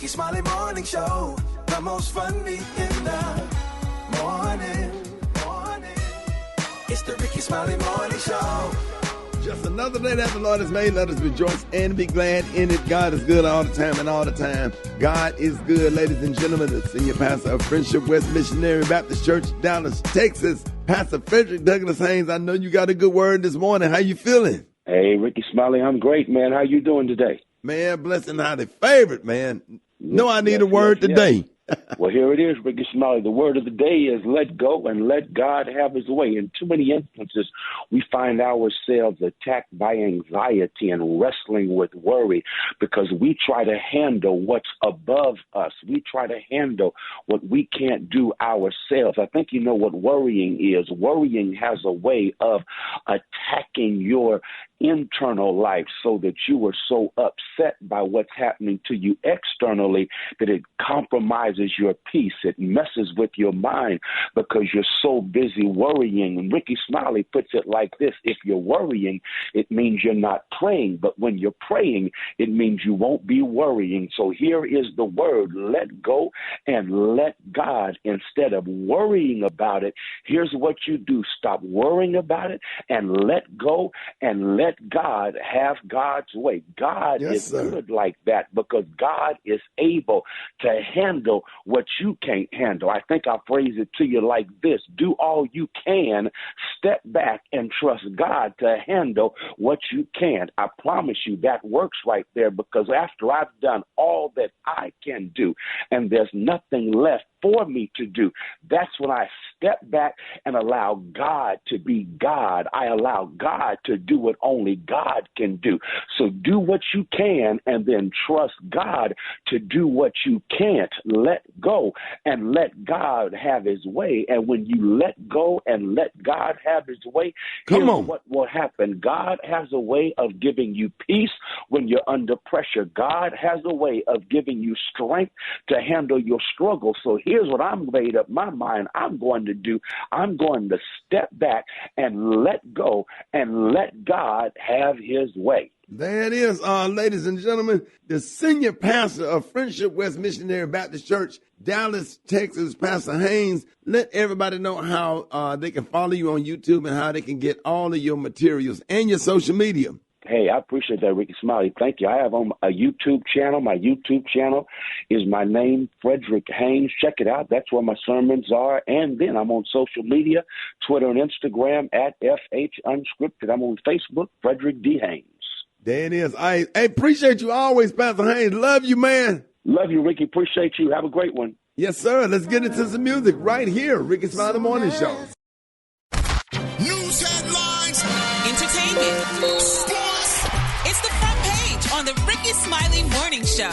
Rickey Smiley Morning Show, the most funny in the morning. It's the Rickey Smiley Morning Show. Just another day that the Lord has made. Let us rejoice and be glad in it. God is good all the time, and all the time God is good. Ladies and gentlemen, the senior pastor of Friendship West Missionary Baptist Church, Dallas, Texas, Pastor Frederick Douglass Haynes. I know you got a good word this morning. How you feeling? Hey, Rickey Smiley, I'm great, man. How you doing today? Man, blessed and highly favored, man. No, I need a word today. Well, here it is, Rickey Smiley. The word of the day is let go and let God have his way. In too many instances, we find ourselves attacked by anxiety and wrestling with worry because we try to handle what's above us. We try to handle what we can't do ourselves. I think you know what worrying is. Worrying has a way of attacking your internal life so that you are so upset by what's happening to you externally that it compromises your peace. It messes with your mind because you're so busy worrying. And Rickey Smiley puts it like this: if you're worrying, it means you're not praying. But when you're praying, it means you won't be worrying. So here is the word: let go and let God. Instead of worrying about it, here's what you do: stop worrying about it and let go and let God have God's way. God is good like that because God is able to handle what you can't handle. I think I'll phrase it to you like this: do all you can, step back and trust God to handle what you can't. I promise you that works right there, because after I've done all that I can do and there's nothing left for me to do, that's when I step back and allow God to be God. I allow God to do what only God can do. So do what you can and then trust God to do what you can't. Let go and let God have his way. And when you let go and let God have his way, here's what will happen. God has a way of giving you peace when you're under pressure. God has a way of giving you strength to handle your struggle. So here's what I'm made up my mind I'm going to do. I'm going to step back and let go and let God have his way. There it is, ladies and gentlemen, the senior pastor of Friendship West Missionary Baptist Church, Dallas, Texas, Pastor Haynes. Let everybody know how they can follow you on YouTube and how they can get all of your materials and your social media. Hey, I appreciate that, Rickey Smiley. Thank you. I have on a YouTube channel. My YouTube channel is my name, Frederick Haynes. Check it out. That's where my sermons are. And then I'm on social media, Twitter and Instagram at FH Unscripted. I'm on Facebook, Frederick D. Haynes. There it is. I appreciate you always, Pastor Haynes. Love you, man. Love you, Ricky. Appreciate you. Have a great one. Yes, sir. Let's get into some music right here. Rickey Smiley Morning Show. News headlines. Entertainment. Sports. It's the front page on the Rickey Smiley Morning Show.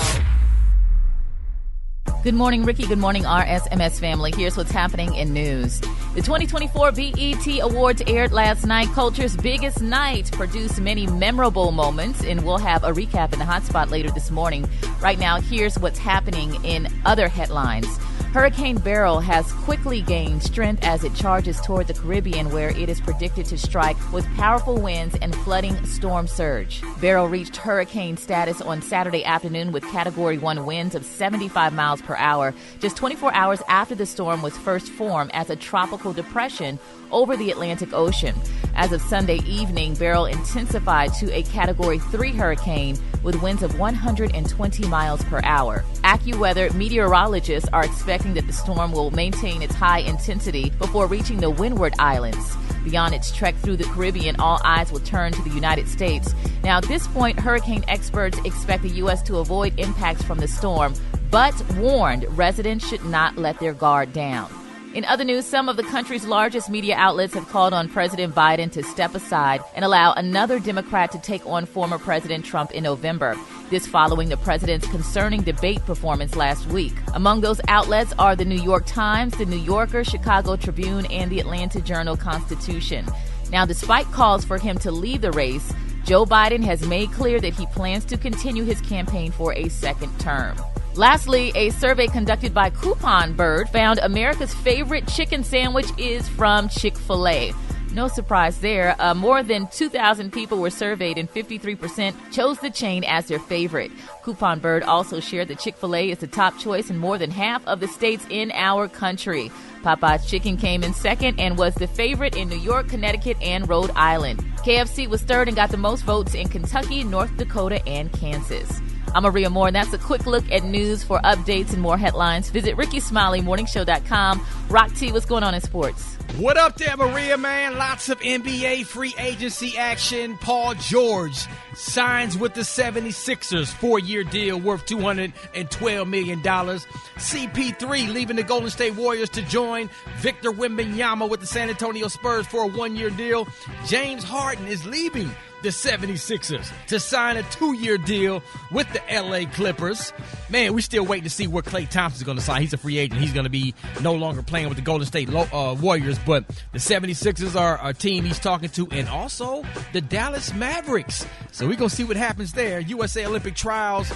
Good morning, Ricky. Good morning, RSMS family. Here's what's happening in news. The 2024 BET Awards aired last night. Culture's biggest night produced many memorable moments, and we'll have a recap in the hotspot later this morning. Right now, here's what's happening in other headlines. Hurricane Beryl has quickly gained strength as it charges toward the Caribbean, where it is predicted to strike with powerful winds and flooding storm surge. Beryl reached hurricane status on Saturday afternoon with Category 1 winds of 75 miles per hour, just 24 hours after the storm was first formed as a tropical depression over the Atlantic Ocean. As of Sunday evening, Beryl intensified to a Category 3 hurricane with winds of 120 miles per hour. AccuWeather meteorologists are expecting that the storm will maintain its high intensity before reaching the Windward Islands. Beyond its trek through the Caribbean, all eyes will turn to the United States. Now, at this point, hurricane experts expect the U.S. to avoid impacts from the storm, but warned residents should not let their guard down. In other news, some of the country's largest media outlets have called on President Biden to step aside and allow another Democrat to take on former President Trump in November. This following the president's concerning debate performance last week. Among those outlets are the New York Times, the New Yorker, Chicago Tribune, and the Atlanta Journal-Constitution. Now, despite calls for him to leave the race, Joe Biden has made clear that he plans to continue his campaign for a second term. Lastly, a survey conducted by Coupon Bird found America's favorite chicken sandwich is from Chick-fil-A. No surprise there. More than 2,000 people were surveyed and 53% chose the chain as their favorite. Coupon Bird also shared that Chick-fil-A is the top choice in more than half of the states in our country. Popeye's Chicken came in second and was the favorite in New York, Connecticut, and Rhode Island. KFC was third and got the most votes in Kentucky, North Dakota, and Kansas. I'm Maria Moore, and that's a quick look at news. For updates and more headlines, visit RickySmileyMorningShow.com. Rock T, what's going on in sports? What up there, Maria, man? Lots of NBA free agency action. Paul George signs with the 76ers, 4-year deal worth $212 million. CP3 leaving the Golden State Warriors to join Victor Wembanyama with the San Antonio Spurs for a 1-year deal. James Harden is leaving the 76ers to sign a 2-year deal with the LA Clippers. Man, we're still waiting to see where Klay Thompson's going to sign. He's a free agent. He's going to be no longer playing with the Golden State Warriors, but the 76ers are a team he's talking to, and also the Dallas Mavericks. So we're going to see what happens there. USA Olympic trials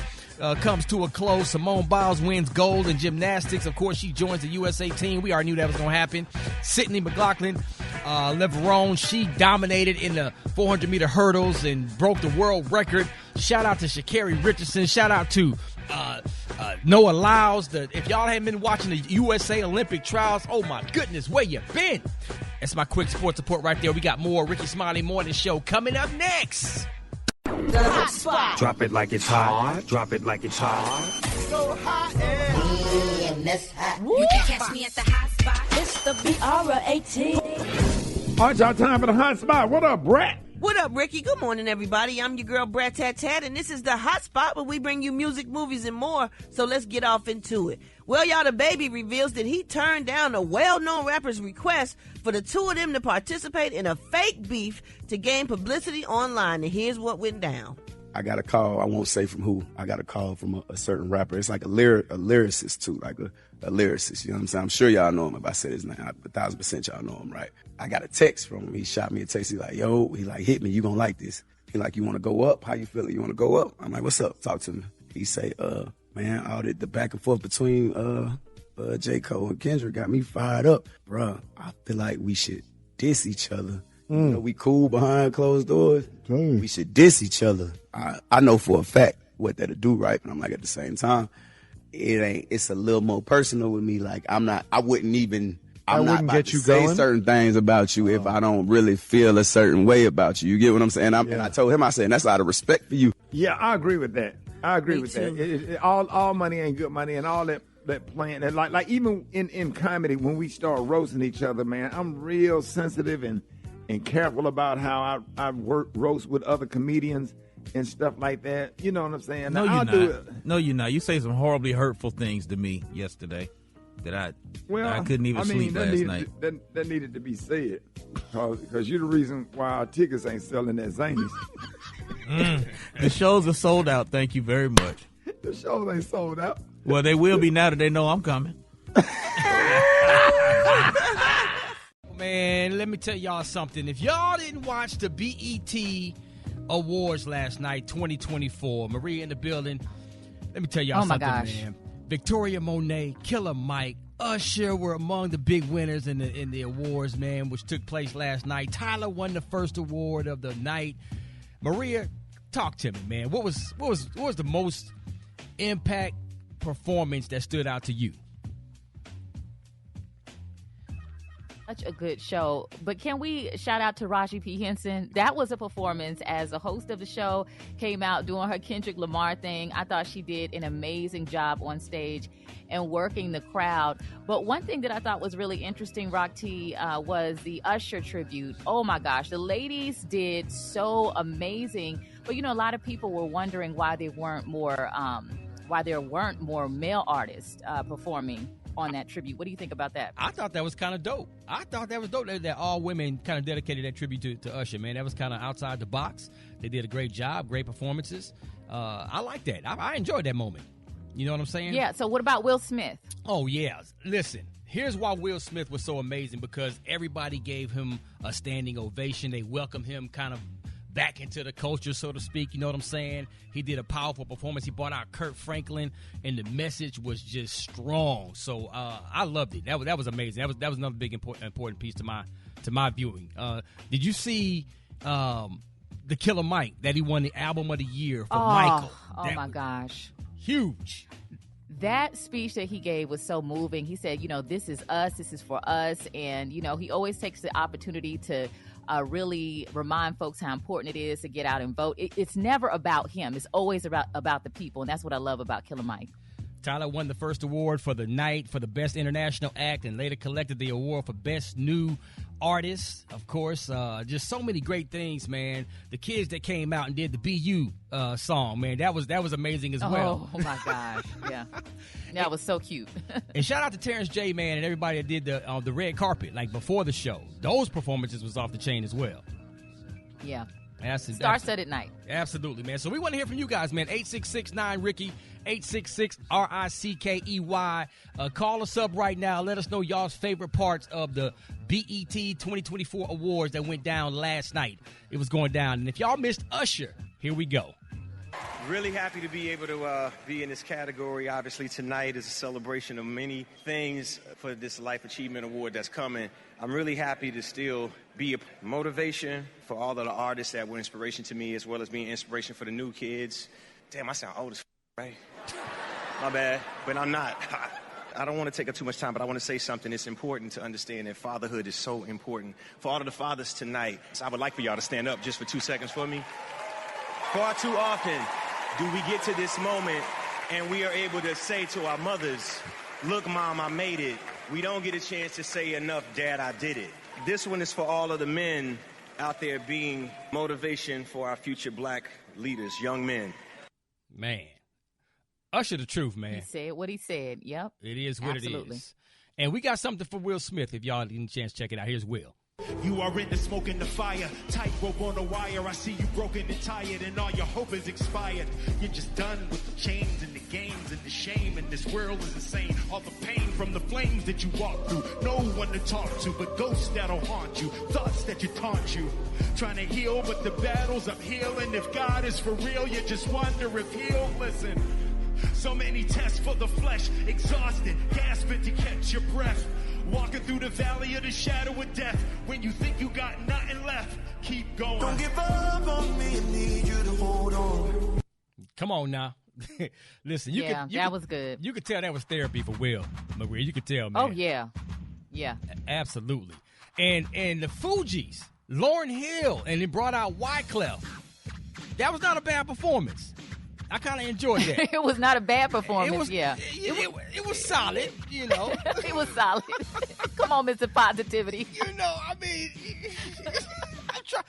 comes to a close. Simone Biles wins gold in gymnastics. Of course, she joins the USA team. We already knew that was going to happen. Sydney McLaughlin, Leverone, she dominated in the 400-meter hurdles and broke the world record. Shout out to Sha'Carri Richardson. Shout out to Noah Lyles. If y'all haven't been watching the USA Olympic trials, oh my goodness, where you been? That's my quick sports report right there. We got more Rickey Smiley Morning Show coming up next. The hot spot. Drop it like it's hot. Drop it like it's hot. So hot and that's hot. You can catch me at the hot spot. It's the BR18. All right, y'all, time for the hot spot. What up, Brat? What up, Ricky? Good morning, everybody. I'm your girl, Brat Tat Tat, and this is the hot spot where we bring you music, movies, and more. So let's get off into it. Well, y'all, the baby reveals that he turned down a well-known rapper's request for the two of them to participate in a fake beef to gain publicity online. And here's what went down. I got a call. I won't say from who. I got a call from a certain rapper. It's like a lyricist, too, like a lyricist. You know what I'm saying? I'm sure y'all know him if I said his name. 1,000% y'all know him, right? I got a text from him. He shot me a text. He's like, yo, he like, hit me. You gonna like this. He like, you want to go up? How you feeling? You want to go up? I'm like, what's up? Talk to me. He say, man, all the back and forth between J. Cole and Kendrick got me fired up. Bruh, I feel like we should diss each other. You know, we cool behind closed doors. We should diss each other. I know for a fact what that'll do, right? But I'm like, at the same time, it's a little more personal with me. Like, I wouldn't not about to say certain things about you if I don't really feel a certain way about you. You get what I'm saying? And I told him, I said, that's out of respect for you. Yeah, I agree with that. I agree with that. All money ain't good money, and all that playing. And like even in comedy, when we start roasting each other, man, I'm real sensitive and careful about how I roast with other comedians and stuff like that. You know what I'm saying? No, you're not. No, you're not. You say some horribly hurtful things to me yesterday that I couldn't even sleep last night. That needed to be said because you're the reason why our tickets ain't selling at Zanies. The shows are sold out. Thank you very much. The shows ain't sold out. Well, they will be now that they know I'm coming. Man, let me tell y'all something. If y'all didn't watch the BET Awards last night, 2024, Maria in the building, let me tell y'all something, man. Victoria Monet, Killer Mike, Usher were among the big winners in the awards, man, which took place last night. Tyler won the first award of the night. Maria, talk to me, man. What was the most impact performance that stood out to you? Such a good show. But can we shout out to Raji P. Henson? That was a performance as a host of the show, came out doing her Kendrick Lamar thing. I thought she did an amazing job on stage and working the crowd. But one thing that I thought was really interesting, Rock T, was the Usher tribute. Oh my gosh, the ladies did so amazing. But, you know, a lot of people were wondering why there weren't more male artists performing on that tribute. What do you think about that? I thought that was kind of dope. I thought that was dope that all women kind of dedicated that tribute to Usher, man. That was kind of outside the box. They did a great job, great performances. I like that. I enjoyed that moment. You know what I'm saying? Yeah, so what about Will Smith? Oh, yeah. Listen, here's why Will Smith was so amazing, because everybody gave him a standing ovation. They welcomed him kind of back into the culture, so to speak. You know what I'm saying? He did a powerful performance. He brought out Kurt Franklin, and the message was just strong. So I loved it. That was amazing. That was another big important piece to to my viewing. Did you see the Killer Mike, that he won the Album of the Year for Michael? Oh, my gosh. Huge. That speech that he gave was so moving. He said, this is us, this is for us. And, he always takes the opportunity to really remind folks how important it is to get out and vote. It's never about him. It's always about the people. And that's what I love about Killer Mike. Tyler won the first award for the night for the Best International Act and later collected the award for Best New Artist. Of course, just so many great things, man. The kids that came out and did the BU song, man, that was amazing as well. Oh, my gosh. Yeah. That was so cute. And shout out to Terrence J, man, and everybody that did the red carpet, like before the show. Those performances was off the chain as well. Yeah. Star-studded night. Absolutely, man. So we want to hear from you guys, man. 866-9-RICKY, 866-RICKEY. Call us up right now. Let us know y'all's favorite parts of the BET 2024 awards that went down last night. It was going down. And if y'all missed Usher, here we go. Really happy to be able to be in this category. Obviously, tonight is a celebration of many things for this Life Achievement Award that's coming. I'm really happy to still be a motivation for all of the artists that were inspiration to me, as well as being inspiration for the new kids. Damn, I sound old as right? My bad, but I'm not. I don't want to take up too much time, but I want to say something. It's important to understand that fatherhood is so important. For all of the fathers tonight, I would like for y'all to stand up just for 2 seconds for me. Far too often do we get to this moment and we are able to say to our mothers, look, Mom, I made it. We don't get a chance to say enough, Dad, I did it. This one is for all of the men out there being motivation for our future black leaders, young men. Man. Usher the truth, man. He said what he said. Yep. It is what Absolutely. It is. And we got something for Will Smith if y'all didn't chance to check it out. Here's Will. You are in the smoke and the fire, tightrope on the wire. I see you broken and tired, and all your hope is expired. You're just done with the chains and the games and the shame, and this world is insane. All the pain from the flames that you walk through, no one to talk to, but ghosts that'll haunt you, thoughts that you taunt you. Trying to heal, but the battle's uphill, and if God is for real, you just wonder if he'll listen. So many tests for the flesh, exhausted, gasping to catch your breath. Walking through the valley of the shadow of death. When you think you got nothing left, keep going. Don't give up on me, I need you to hold on. Come on now. Listen, that was good. You could tell that was therapy for Will, Maria. You could tell, man. Oh, yeah. Yeah. Absolutely. And the Fugees, Lauryn Hill, and it brought out Wyclef. That was not a bad performance. I kind of enjoyed that. It was not a bad performance, it was, yeah. It was solid, you know. It was solid. Come on, Mr. Positivity. You know, I mean, I'm trying.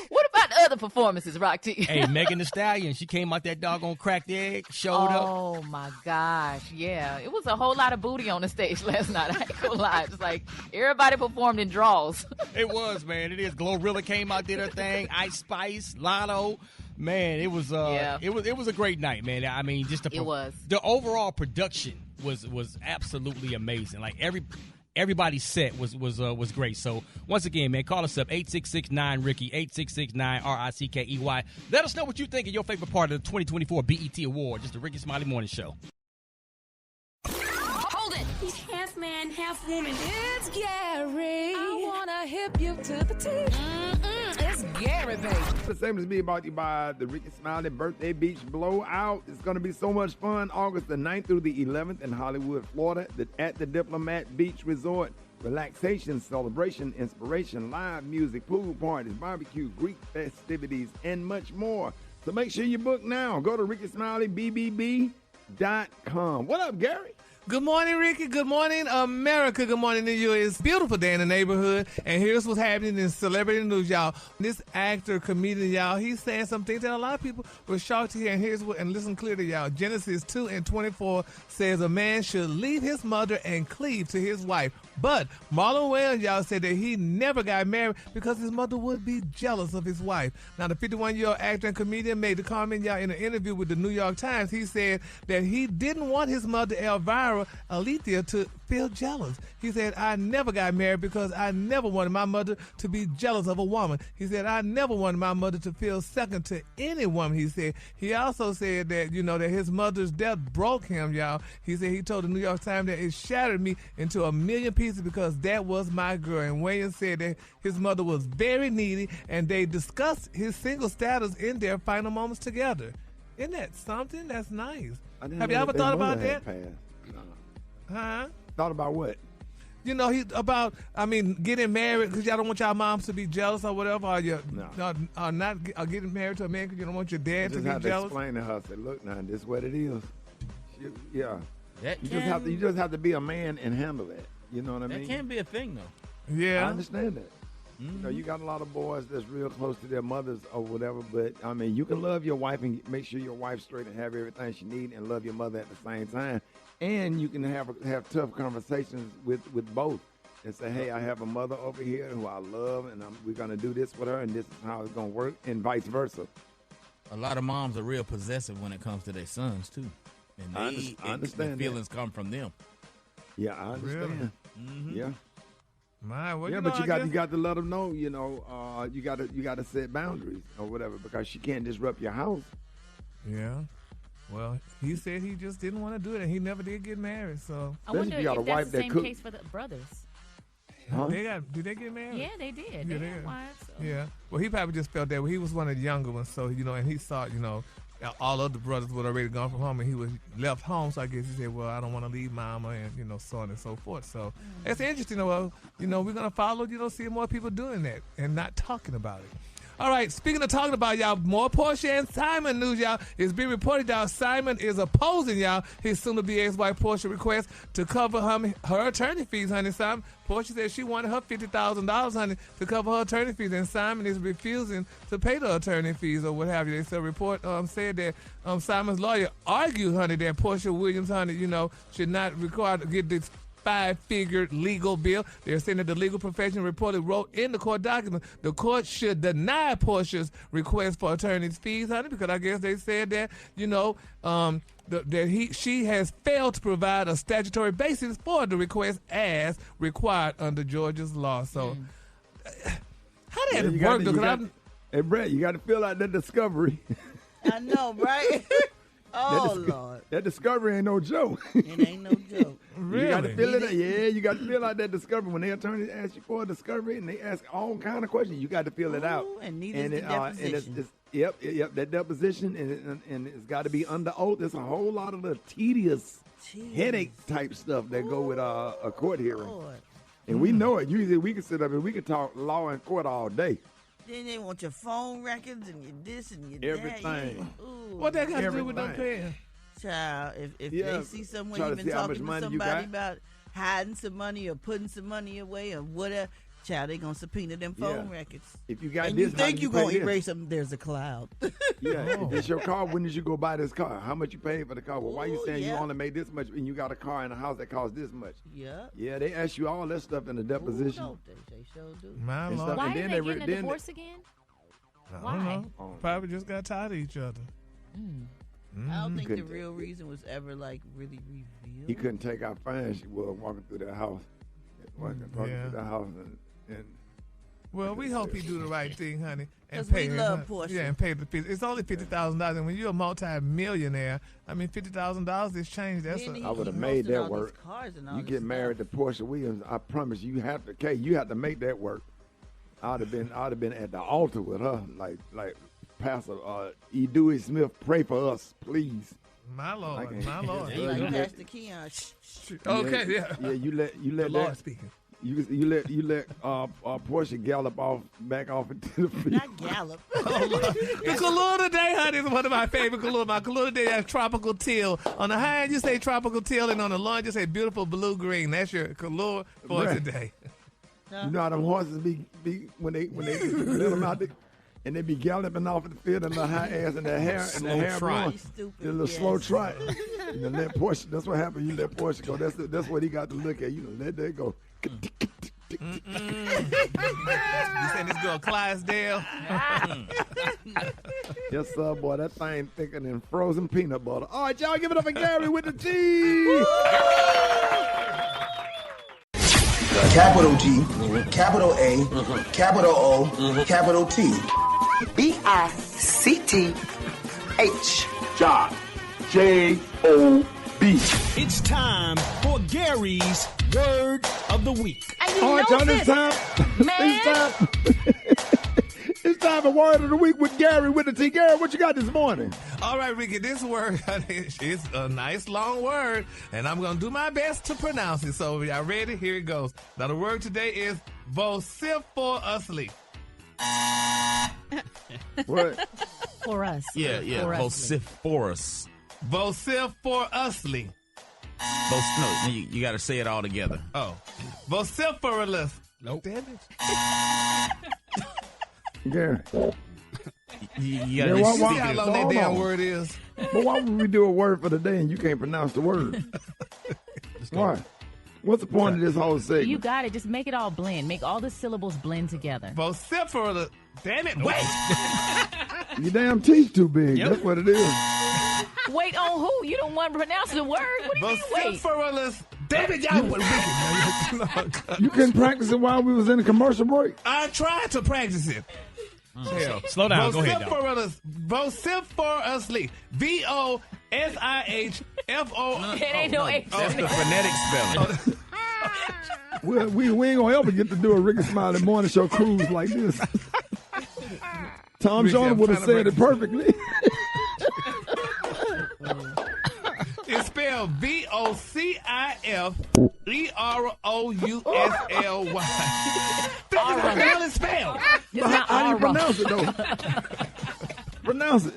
What about the other performances, Rock T? Hey, Megan Thee Stallion, she came out that doggone cracked egg, showed up. Oh, my gosh, yeah. It was a whole lot of booty on the stage last night. I ain't gonna lie. It's like everybody performed in draws. It was, man. It is. Glorilla came out, did her thing. Ice Spice, Lotto. Man, it was it was a great night, man. I mean, just the overall production was absolutely amazing. Like everybody's set was great. So once again, man, call us up 866-9-RICKY, 866-9-RICKEY. Let us know what you think of your favorite part of the 2024 BET Award. Just the Rickey Smiley Morning Show. Hold it. He's half man, half woman. It's Gary. I wanna hip you to the teeth. It's Gary, baby. The same as me brought to you by the Rickey Smiley Birthday Beach Blowout. It's going to be so much fun August the 9th through the 11th in Hollywood, Florida at the Diplomat Beach Resort. Relaxation, celebration, inspiration, live music, pool parties, barbecue, Greek festivities, and much more. So make sure you book now. Go to RickySmileyBBB.com. What up, Gary? Good morning, Ricky. Good morning, America. Good morning to you. It's a beautiful day in the neighborhood, and here's what's happening in celebrity news, y'all. This actor, comedian, y'all, he's saying some things that a lot of people were shocked to hear, and and listen clearly, y'all. Genesis 2:24 says a man should leave his mother and cleave to his wife. But Marlon Wayans, y'all, said that he never got married because his mother would be jealous of his wife. Now, the 51-year-old actor and comedian made the comment, y'all, in an interview with the New York Times. He said that he didn't want his mother, Elvira, Sarah Alethea to feel jealous. He said, I never got married because I never wanted my mother to be jealous of a woman. He said, I never wanted my mother to feel second to any woman, he said. He also said that, that his mother's death broke him, y'all. He said he told the New York Times that it shattered me into a million pieces because that was my girl. And Williams said that his mother was very needy, and they discussed his single status in their final moments together. Isn't that something? That's nice. Have you ever thought about that? Huh? Thought about what? Getting married because y'all don't want y'all moms to be jealous or whatever, or getting married to a man because you don't want your dad to be jealous. You just have to explain to her, say, look, now, this is what it is. You just have to be a man and handle that. You know what I mean? That can be a thing, though. Yeah. I understand that. Mm-hmm. You got a lot of boys that's real close to their mothers or whatever, but, you can love your wife and make sure your wife's straight and have everything she needs and love your mother at the same time. And you can have tough conversations with both and say, hey, I have a mother over here who I love, and we're going to do this with her, and this is how it's going to work, and vice versa. A lot of moms are real possessive when it comes to their sons, too. And I understand the feelings come from them. Yeah, I understand. Really? Mm-hmm. Yeah. But you got to let them know, you got to set boundaries or whatever because she can't disrupt your house. Yeah. Well, he said he just didn't want to do it, and he never did get married. So I wonder if that's the same case for the brothers. Huh? Did they get married? Yeah, they did. They had wives. So. Yeah. Well, he probably just felt that he was one of the younger ones, so and he thought all other brothers would already gone from home, and he was left home. So I guess he said, well, I don't want to leave mama, and so on and so forth. So it's interesting. Well, we're gonna follow. See more people doing that and not talking about it. All right, speaking of talking about, y'all, more Portia and Simon news, y'all. It's been reported, y'all, Simon is opposing, y'all, his soon-to-be ex-wife Portia request to cover her attorney fees, honey. Simon, Portia said she wanted her $50,000, honey, to cover her attorney fees, and Simon is refusing to pay the attorney fees or what have you. They said report said that Simon's lawyer argued, honey, that Portia Williams, honey, should not require to get this 5-figure legal bill. They're saying that the legal profession reportedly wrote in the court document the court should deny Portia's request for attorney's fees, honey, because I guess they said that, she has failed to provide a statutory basis for the request as required under Georgia's law. So, how did it work? Hey, Brett, you got to fill out that discovery. I know, right? Lord. That discovery ain't no joke. It ain't no joke. Really? You got to fill it out. Yeah, you got to fill out that discovery. When the attorneys ask you for a discovery and they ask all kind of questions, you got to fill it out. And the deposition. Yep, that deposition, and it's got to be under oath. There's a whole lot of little tedious headache type stuff that go with a court hearing. Lord. And we know it. Usually we can sit up and we can talk law in court all day. Then they want your phone records and your this and your everything. What that got to do with them paying? Child, if they see someone you've been talking to somebody about hiding some money or putting some money away or whatever, child, they gonna subpoena them phone records. If you got and this, you think you gonna erase them, there's a cloud. If it's your car, when did you go buy this car? How much you paid for the car? Well, why you saying you only made this much and you got a car in a house that costs this much? Yeah. Yeah, they ask you all that stuff in the deposition. Don't they sure do. My Lord. Why are they getting a divorce again? Why? Probably just got tired of each other. I don't think the real reason was ever really revealed. He couldn't take out fines. She was walking through the house, through the house, and well, we hope he do the right thing, honey, and pay. We love Portia. Yeah, and pay the fees. It's only $50,000, and when you're a multi-millionaire, $50,000 is changed. I would have made that work. You get married to Portia Williams, I promise you have to. Kay, you have to make that work. I'd have been at the altar with her, like Pastor E. Dewey Smith, pray for us, please. My Lord. Like Pastor Keon. Okay, yeah. Yeah, you let the Lord speaking. You let Portia gallop back off into the field. Not gallop. The color today, honey, is one of my favorite color. My color today has tropical teal. On the high end, you say tropical teal, and on the low end, you say beautiful blue green. That's your color for today. You know how them horses be when they let them out there, and they be galloping off in the field in the high ass and the hair blowing. The little slow trot. You let Portia. That's what happened. You let Portia go. That's what he got to look at. You let that go. You saying this girl Clydesdale? Yes, sir, boy. That thing thicker than frozen peanut butter. All right, y'all, give it up for Gary with the T. Capital G, capital A, capital O, capital T. B-I-C-T-H. Job. J-O-B. It's time for Gary's Word of the Week. All right, y'all, it's time for Word of the Week with Gary with the T. Gary, what you got this morning? All right, Ricky, this word is a nice long word, and I'm going to do my best to pronounce it. So, y'all ready? Here it goes. Now, the word today is vociferously. What? For us. Yeah. Vociferous. Vociferously. No, you got to say it all together. Oh. Vociferous. Nope. Damn it. Gary. You got to see how long that damn word is. But why would we do a word for the day and you can't pronounce the word? Why? What's the point of this whole segment? You got it. Just make it all blend. Make all the syllables blend together. Vociferous. Damn it. Wait. Your damn teeth too big. Yep. That's what it is. Wait on who? You don't want to pronounce the word? What do you mean wait? Vociferous. Damn it, y'all. You couldn't practice it while we was in a commercial break? I tried to practice it. Slow down. Go ahead, dog. Vociferously. V-O-S-I-H-F-O. It ain't no H. That's the phonetic spelling. Well, we ain't gonna ever get to do a Rickey Smiley Morning Show cruise like this. Tom Jones would have said it perfectly. It's spelled V-O-C-I-F-E-R-O-U-S-L-Y. That's how the hell it's spelled. How do you pronounce it, though? Pronounce it.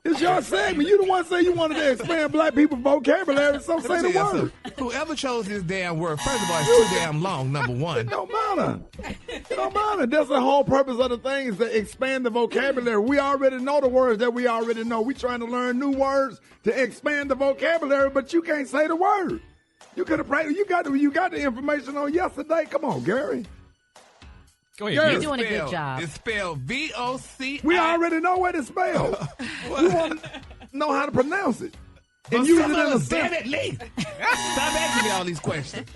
It's your segment. You the one say you wanted to expand black people's vocabulary, so say the word. Whoever chose this damn word, first of all, it's too damn long, number one. It don't matter. It don't matter. That's the whole purpose of the thing is to expand the vocabulary. We already know the words that we already know. We trying to learn new words to expand the vocabulary, but you can't say the word. You could have practiced. You got the information on yesterday. Come on, Gary. Go ahead. You're doing a good job. It's spelled V-O-C. We already know what it's spelled. We want to know how to pronounce it. And use it in a sentence. Stop asking me all these questions.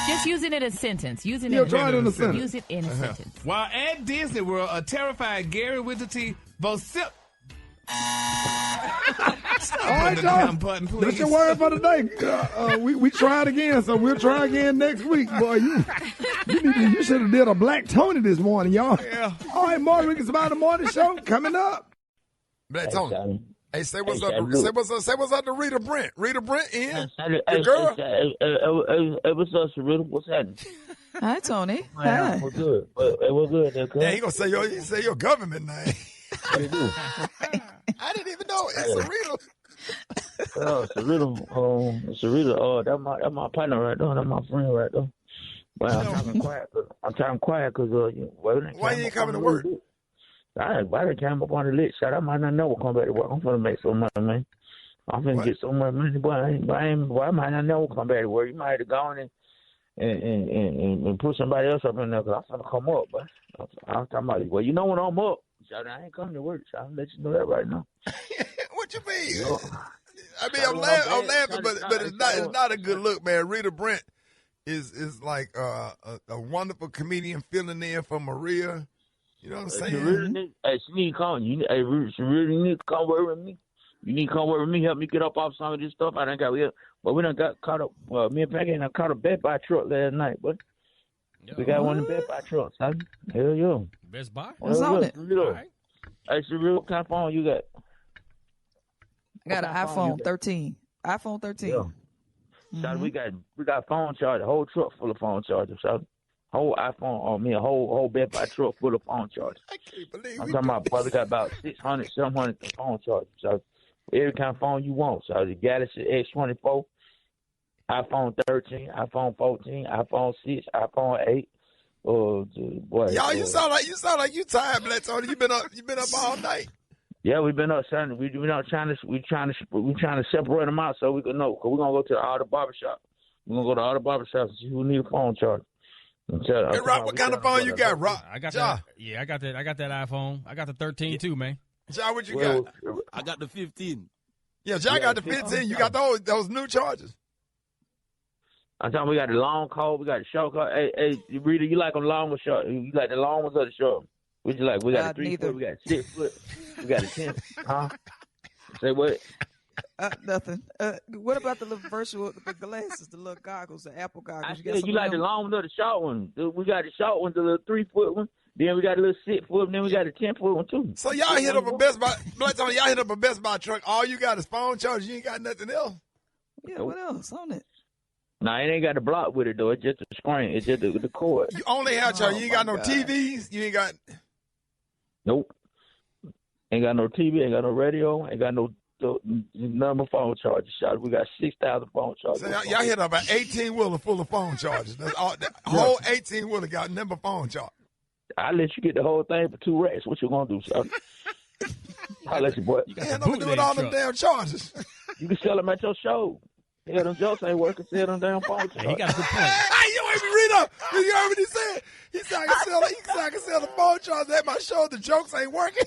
Just use it in a sentence. Use it in a sentence. Use it in a sentence. While at Disney World, a terrified Gary with the T vocip. All right, y'all. That's your word for the day. We tried again, so we'll try again next week. Boy, you should have did a Black Tony this morning, y'all. Yeah. All right, more Rickey Smiley Morning Show coming up. Black Tony. Hey, say what's up to Rita Brent. Rita Brent in. Your girl. Hey, what's up, Sarita? What's happening? Hi, Tony. Hi. What's good? What's good? Yeah, he gonna say your government name. What do you do? I didn't even know it's Sarita. Sarita. That's my partner right there. That's my friend right there. But I'm talking quiet because why you ain't coming to work? By the time I'm on the lit shot, I might not never come back to work. I'm gonna make so much money. I'm gonna get so much money, but I might not never come back to work. You might have to go on and put somebody else up in there because I'm gonna come up. But I'm talking about, well, you know when I'm up, so I ain't coming to work. So I'll let you know that right now. What you mean? I mean, I'm laughing, but it's not a good look, man. Rita Brent is like a wonderful comedian filling in for Maria. You know what I'm saying? She really need to come. She really need to come work with me. You need to come work with me, help me get up off some of this stuff. We done got caught up. Me and Peggy done caught a Best Buy truck last night, but we got one of the Best Buy trucks. Hell yeah. Best Buy? What's on it? Right. Hey, Sarita, what kind of phone you got? I got an iPhone 13. iPhone 13. Yeah. So we got phone charger, a whole truck full of phone chargers. So whole iPhone a whole Best Buy truck full of phone chargers. I can't believe I'm talking about probably got about 600, 700 phone chargers. So every kind of phone you want. So the Galaxy S24, iPhone 13, iPhone 14, iPhone 6, iPhone 8. Y'all, you sound like you tired, Black Tony. You been up all night. Yeah, we've been up Sunday. We're trying to separate them out so we can know. Cause we're gonna go to all the barbershop. We're gonna go to all the barbershops and see who need a phone charger. Hey, Rob, what kind of phone you got, Rob? I got that. Yeah, I got that. I got that iPhone. I got the 13 too, man. Ja, what you got? I got the 15. Yeah, Ja got the 15. You got those new chargers. I'm talking. We got the long call. We got the short call. Hey, Rita, you like them long or short? You like the long ones or the short ones? What you like? We got a 3 foot. We got a 6 foot. We got a 10. Huh? Say what? Nothing. What about the little virtual the glasses, the little goggles, the Apple goggles? You like the long one or the short one? We got the short one, the little 3 foot one. Then we got a little 6 foot, and then we got a 10 foot one too. So y'all hit up a Best Buy. Y'all hit up a Best Buy truck. All you got is phone chargers. You ain't got nothing else. Yeah, what else on it? Nah, it ain't got the block with it though. It's just the screen. It's just the cord. You only have chargers. You ain't got no TVs. You ain't got. Nope. Ain't got no TV. Ain't got no radio. Ain't got no number phone chargers. We got 6,000 phone chargers. So y'all hit up an 18-wheeler full of phone chargers. That's all. The whole 18-wheeler got number phone chargers. I'll let you get the whole thing for 2 racks. What you gonna do, son? I'll let you, boy. I'm gonna do it all them damn chargers. You can sell them at your show. Yeah, them jokes ain't working. Sell them damn phone chargers. He got a good point. Hey, you ain't read up. You heard what he said? He said I can sell the phone chargers at my show. The jokes ain't working.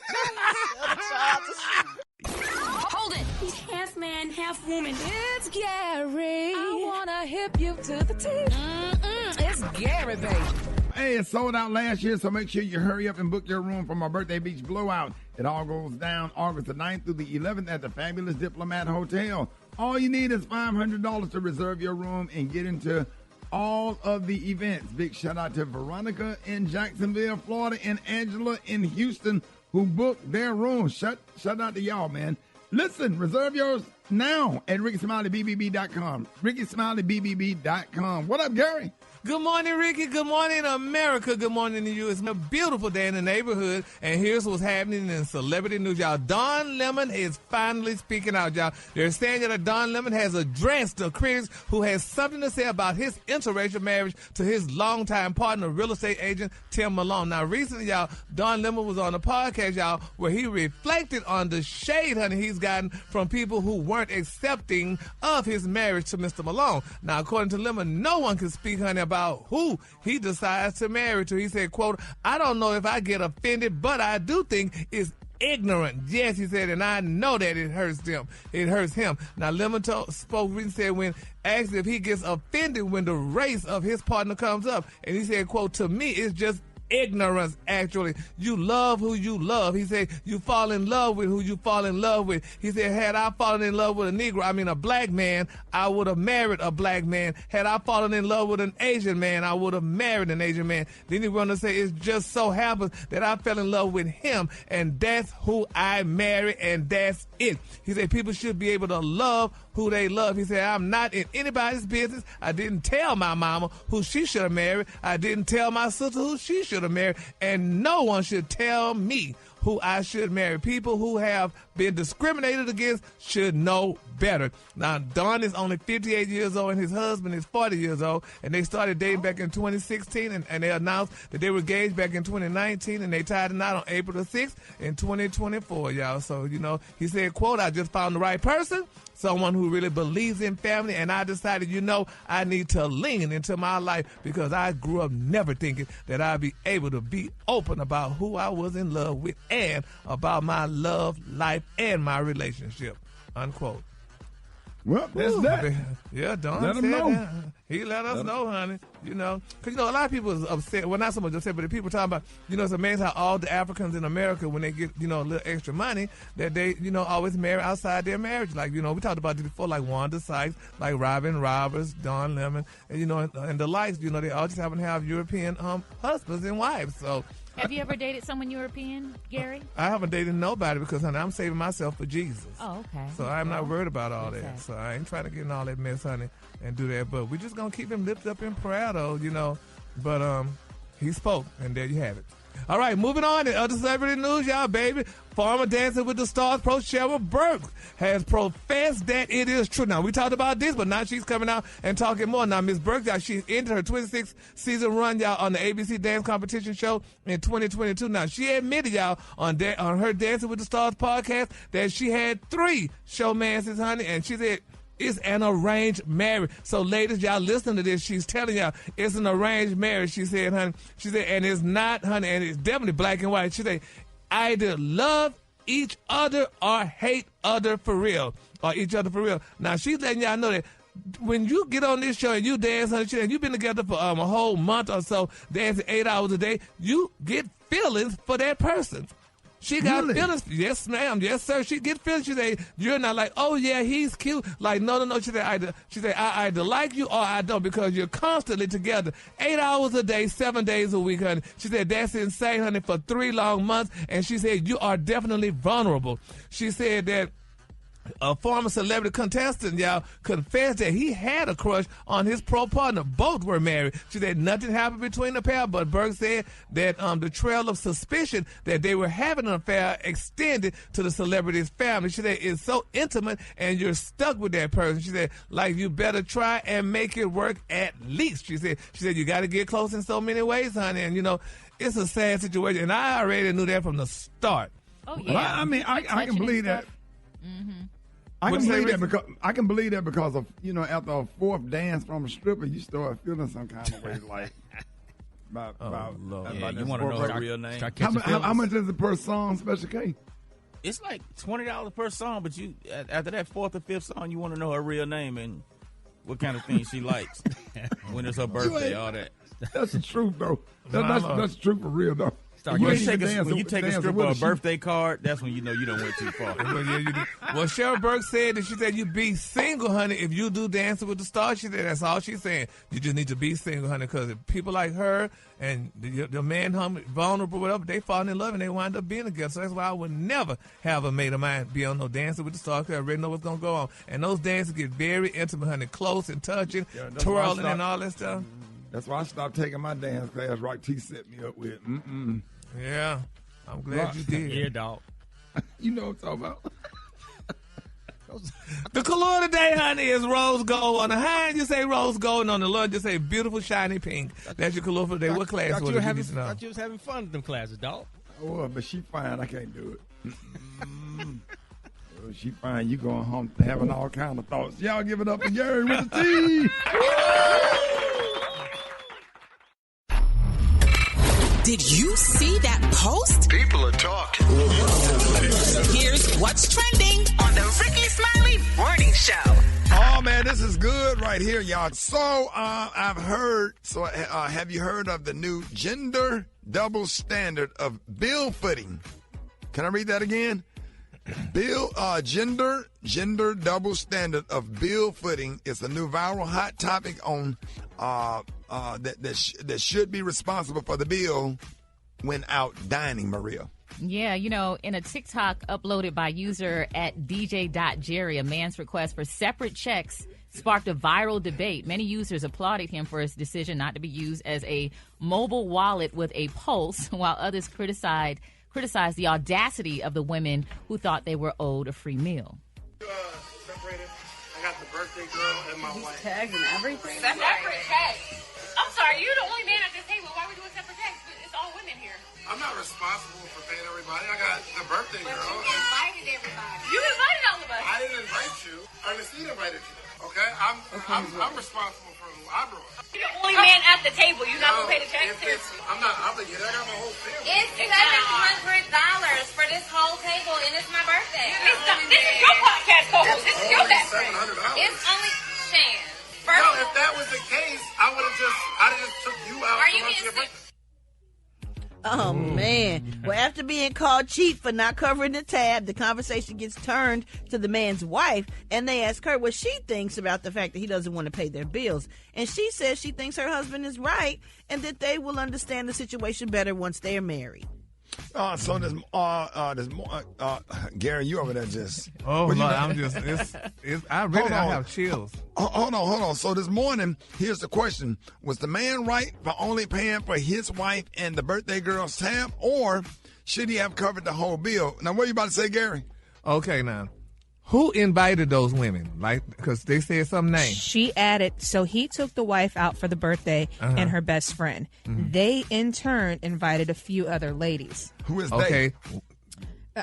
Hold it. He's half man, half woman. It's Gary. I wanna hip you to the teeth. It's Gary, baby. Hey, it sold out last year, so make sure you hurry up and book your room for my birthday beach blowout. It all goes down August the 9th through the 11th at the Fabulous Diplomat Hotel. All you need is $500 to reserve your room and get into all of the events. Big shout out to Veronica in Jacksonville, Florida, and Angela in Houston who booked their room. Shout out to y'all, man. Listen, reserve yours now at RickySmileyBBB.com. RickySmileyBBB.com. What up, Gary? Good morning, Ricky. Good morning, America. Good morning to you. It's a beautiful day in the neighborhood, and here's what's happening in celebrity news, y'all. Don Lemon is finally speaking out, y'all. They're saying that Don Lemon has addressed the critics who has something to say about his interracial marriage to his longtime partner, real estate agent Tim Malone. Now, recently, y'all, Don Lemon was on a podcast, y'all, where he reflected on the shade, honey, he's gotten from people who weren't accepting of his marriage to Mr. Malone. Now, according to Lemon, no one can speak, honey, about who he decides to marry to. He said, quote, I don't know if I get offended, but I do think it's ignorant. Yes, he said, and I know that it hurts them. It hurts him. Now, Lemon spoke and said when asked if he gets offended when the race of his partner comes up, and he said, quote, to me, it's just ignorance, actually. You love who you love. He said, you fall in love with who you fall in love with. He said, had I fallen in love with a black man, I would have married a black man. Had I fallen in love with an Asian man, I would have married an Asian man. Then he went on to say, it just so happens that I fell in love with him, and that's who I married, and that's it. He said, people should be able to love who they love. He said, I'm not in anybody's business. I didn't tell my mama who she should have married. I didn't tell my sister who she should have married. And no one should tell me who I should marry. People who have been discriminated against should know better. Now, Don is only 58 years old and his husband is 40 years old, and they started dating back in 2016, and they announced that they were engaged back in 2019, and they tied the knot on April the 6th in 2024, y'all. So, you know, he said, quote, I just found the right person, someone who really believes in family, and I decided, you know, I need to lean into my life because I grew up never thinking that I'd be able to be open about who I was in love with and about my love life and my relationship, unquote. Well, that's that. Yeah, Don let said him know. that. He let us know, honey. You know, because, you know, a lot of people is upset. Well, not so much upset, but the people talking about, you know, it's amazing how all the Africans in America, when they get, you know, a little extra money, that they, you know, always marry outside their marriage. Like, you know, we talked about this before, like Wanda Sykes, like Robin Roberts, Don Lemon, and, you know, and the likes, you know, they all just happen to have European husbands and wives. So, have you ever dated someone European, Gary? I haven't dated nobody because, honey, I'm saving myself for Jesus. Oh, okay. So I'm not worried about all that. So I ain't trying to get in all that mess, honey, and do that. But we're just going to keep him lifted up in prayer, though, you know. But he spoke, and there you have it. All right, moving on to other celebrity news, y'all, baby. Former Dancing with the Stars pro Cheryl Burke has professed that it is true. Now, we talked about this, but now she's coming out and talking more. Now, Miss Burke, y'all, she ended her 26th season run, y'all, on the ABC Dance Competition show in 2022. Now, she admitted, y'all, on her Dancing with the Stars podcast that she had 3 showmances, honey, and she said It's an arranged marriage. So, ladies, y'all listen to this. She's telling y'all it's an arranged marriage. She said, honey. She said, and it's not, honey, and it's definitely black and white. She said, either love each other or hate other for real, or each other for real. Now, she's letting y'all know that when you get on this show and you dance, honey, and you've been together for a whole month or so, dancing 8 hours a day, you get feelings for that person. She got feelings. Yes, ma'am. Yes, sir. She get feelings. She say, you're not like, oh, yeah, he's cute. Like, no. She said, I either like you or I don't, because you're constantly together. 8 hours a day, 7 days a week, honey. She said, that's insane, honey, for 3 long months. And she said, you are definitely vulnerable. She said that a former celebrity contestant, y'all, confessed that he had a crush on his pro partner. Both were married. She said nothing happened between the pair, but Burke said that the trail of suspicion that they were having an affair extended to the celebrity's family. She said it's so intimate and you're stuck with that person. She said, like, you better try and make it work at least. She said you got to get close in so many ways, honey. And, you know, it's a sad situation. And I already knew that from the start. Oh, yeah. Well, I mean, I can believe that. Mm-hmm. I can believe that because of, you know, after a fourth dance from a stripper, you start feeling some kind of way, like about you want to know her real name? How much is it per song, Special K? It's like $20 per song, but you after that fourth or fifth song, you want to know her real name and what kind of things she likes. When it's her birthday, all that. That's the truth, though. That's the truth for real, though. When you take a stripper a birthday card, that's when you know you don't went too far. Well, Cheryl Burke said that she said you be single, honey, if you do Dancing with the Stars. She said that's all she's saying. You just need to be single, honey, because if people like her and the man, vulnerable, whatever, they fall in love and they wind up being together. So that's why I would never have a mate of mine be on no Dancing with the Stars, because I already know what's going to go on. And those dances get very intimate, honey, close and touching, twirling and all that stuff. That's why I stopped taking my dance class. Right, T set me up with. Yeah, I'm glad you did. Yeah, dog. You know what I'm talking about. The color today, honey, is rose gold. On the high end, you say rose gold, and on the low, you say beautiful, shiny pink. That's your color for today. What class was it? I thought you was having fun with them classes, dog. Oh, but she fine. I can't do it. She fine. You going home having all kind of thoughts. Y'all give it up for Gary with the T. Did you see that post? People are talking. Here's what's trending on the Rickey Smiley Morning Show. Oh, man, this is good right here, y'all. So, I've heard, have you heard of the new gender double standard of bill footing? Can I read that again? Gender double standard of bill footing is a new viral hot topic on that should be responsible for the bill when out dining, Maria. Yeah, you know, in a TikTok uploaded by user at DJ.Jerry, a man's request for separate checks sparked a viral debate. Many users applauded him for his decision not to be used as a mobile wallet with a pulse, while others criticized the audacity of the women who thought they were owed a free meal. Separated. I got the birthday girl and my wife. Tags and everything. Separate tags. I'm sorry, you're the only man at this table. Why are we doing separate tags? It's all women here. I'm not responsible for paying everybody. I got the birthday girl. But you invited everybody. You invited all of us. I didn't invite you. Ernestine invited you. Okay? I'm responsible for who I brought. You're the only man at the table. You're not going to pay the tax. I'm not obligated. I got my whole family. It's $700 for this whole table, and it's my birthday. This is your podcast co-host. This is your best friend. It's only Shan. No, if that was the case, I would have just took you out. Are you getting sick? Oh, man. Well, after being called cheap for not covering the tab, the conversation gets turned to the man's wife, and they ask her what she thinks about the fact that he doesn't want to pay their bills. And she says she thinks her husband is right and that they will understand the situation better once they're married. So there's more. Gary, you over there just. Oh, Lord, I'm just. I have chills. Hold on. So this morning, here's the question: was the man right for only paying for his wife and the birthday girl's tab, or should he have covered the whole bill? Now, what are you about to say, Gary? Okay, now. Who invited those women? Like, because they said some name. She added, so he took the wife out for the birthday and her best friend. Mm-hmm. They, in turn, invited a few other ladies. Who is they?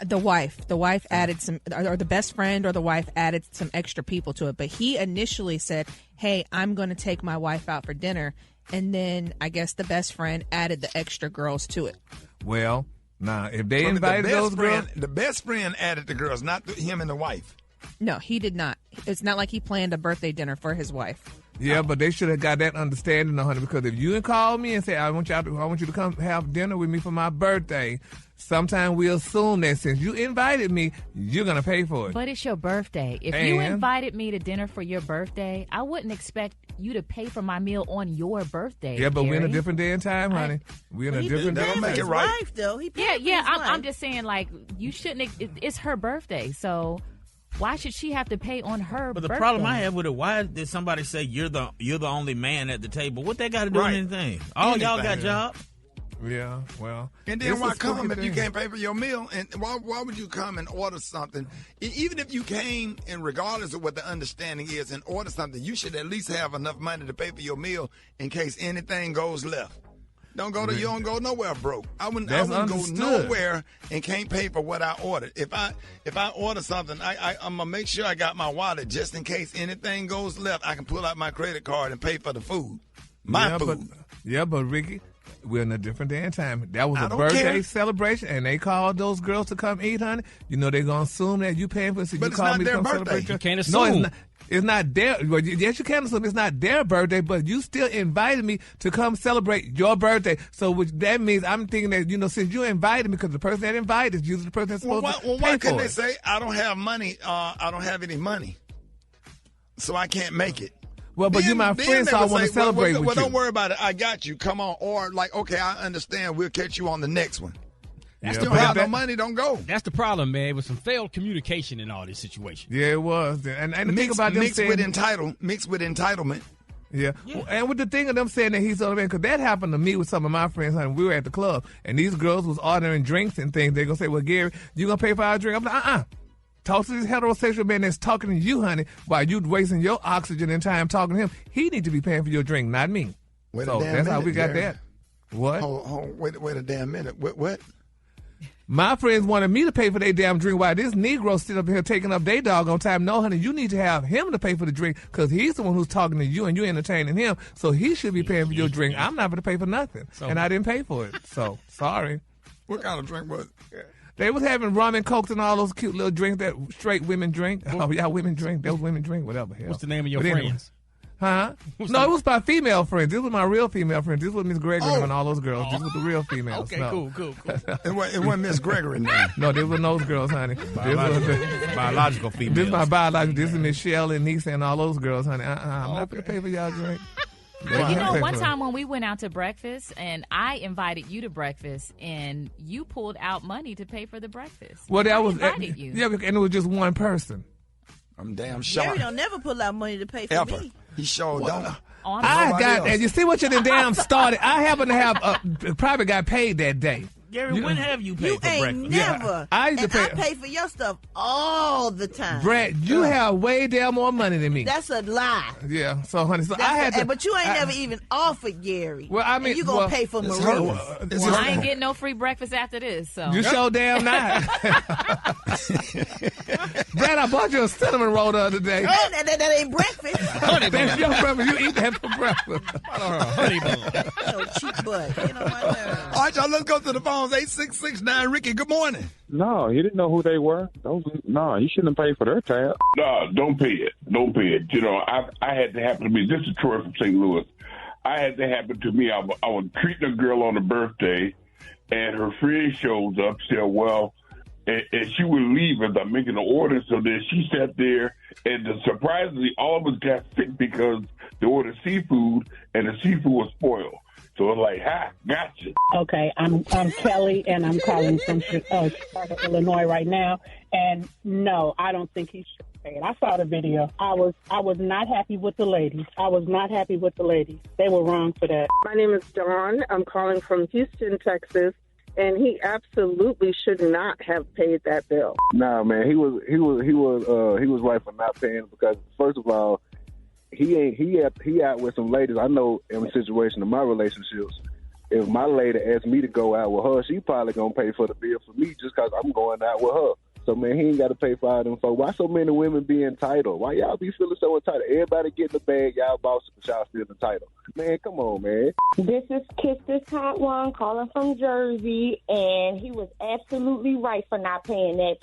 The wife added some, or the best friend or the wife added some extra people to it. But he initially said, hey, I'm going to take my wife out for dinner. And then I guess the best friend added the extra girls to it. Well, now, if they invited those girls. The best friend added the girls, not him and the wife. No, he did not. It's not like he planned a birthday dinner for his wife. Yeah, but they should have got that understanding, honey, because if you call me and say, I want you to come have dinner with me for my birthday, sometimes we assume that since you invited me, you're going to pay for it. But it's your birthday. If you invited me to dinner for your birthday, I wouldn't expect you to pay for my meal on your birthday. Yeah, but Gary. we're in a different day and time, honey. We're in a different day and time. His wife, though. I'm just saying, like, you shouldn't. It's her birthday, so why should she have to pay on her But the birthday? problem I have with it, why did somebody say you're the only man at the table? What they got to do with anything? All y'all got jobs. Yeah, well. And then why come if you can't pay for your meal? And why would you come and order something? Even if you came, and regardless of what the understanding is, and order something, you should at least have enough money to pay for your meal in case anything goes left. You don't go nowhere broke. I wouldn't go nowhere and can't pay for what I ordered. If I order something, I'm gonna make sure I got my wallet just in case anything goes left. I can pull out my credit card and pay for the food. My food. But Ricky, we're in a different day and time. That was a birthday celebration, and they called those girls to come eat, honey. You know they're gonna assume that you paying for it. So but you it's call not me their to come birthday. celebrate. You can't assume. No, it's not their. Well, yes, you can assume it's not their birthday, but you still invited me to come celebrate your birthday. So which that means I'm thinking that since you invited me, because the person that invited is usually the person that's supposed to pay why for couldn't they it. say I don't have money? I don't have any money, so I can't make it. Well, but you're my friend, so I want to celebrate with you. Well, don't worry about it. I got you. Come on. Or okay, I understand. We'll catch you on the next one. That's you don't have no money, don't go. That's the problem, man. It was some failed communication in all this situation. Yeah, it was. And the thing about them mixed saying, with entitlement. Yeah. And with the thing of them saying that he's on the man, because that happened to me with some of my friends, honey. We were at the club, and these girls was ordering drinks and things. They're going to say, well, Gary, you going to pay for our drink? I'm like, Talk to this heterosexual man that's talking to you, honey, while you wasting your oxygen and time talking to him. He need to be paying for your drink, not me. That's how we got that. What? Wait a damn minute. What? My friends wanted me to pay for their damn drink while this Negro sit up here taking up their doggone time. No, honey, you need to have him to pay for the drink because he's the one who's talking to you and you're entertaining him. So he should be paying for your drink. I'm not going to pay for nothing. And I didn't pay for it. So, sorry. What kind of drink was it? They was having rum and cokes and all those cute little drinks that straight women drink. Oh, yeah, women drink. Those women drink, whatever. Hell. What's the name of your friends? Huh? No, it was my female friends. This was my real female friends. This was Miss Gregory and all those girls. This was the real females. Okay, cool. It wasn't Miss Gregory now. No, this was those girls, honey. Biological females. This is my biological. This is Michelle and Nisa and all those girls, honey. I'm not going to pay for y'all drink. Well, one time when we went out to breakfast and I invited you to breakfast and you pulled out money to pay for the breakfast. Well, that was invited you. Yeah, and it was just one person. I'm damn sure. Gary don't never pull out money to pay for me. He sure don't. I got, and you see what you done damn started. I happen to have probably got paid that day. Gary, when have you paid for breakfast? You ain't never. I used to pay. I pay for your stuff all the time. Brett, you have way damn more money than me. That's a lie. Yeah, so honey, I had to. But you ain't never even offered Gary. Well, I mean, and you gonna pay for Maria. I ain't getting no free breakfast after this. So you so damn not. Brett, I bought you a cinnamon roll the other day. That ain't breakfast. That's your breakfast. You eat that for breakfast. Honey bun. No cheap butt. You know what? All right, y'all, let's go to the phones. 8669 Ricky, good morning. No, he didn't know who they were. He shouldn't have paid for their tab. No, don't pay it. Don't pay it. You know, I had to happen to me. This is Troy from St. Louis. I had to happen to me. I was treating a girl on a birthday, and her friend shows up, said, well, and she would leave as I'm making the order. So then she sat there, and surprisingly, all of us got sick because they ordered seafood, and the seafood was spoiled. So it's like, gotcha. Okay, I'm Kelly, and I'm calling from Chicago, Illinois right now. And no, I don't think he should pay it. I saw the video. I was not happy with the ladies. They were wrong for that. My name is Dawn. I'm calling from Houston, Texas. And he absolutely should not have paid that bill. No, man, he was right for not paying because first of all, he out with some ladies. I know in a situation in my relationships, if my lady asked me to go out with her, she probably gonna pay for the bill for me just because I'm going out with her. So, man, he ain't got to pay for all them folks. Why so many women be entitled? Why y'all be feeling so entitled? Everybody getting the bag, y'all bosses, but y'all still entitled. Man, come on, man. This is Kiss This Hot One calling from Jersey, and he was absolutely right for not paying that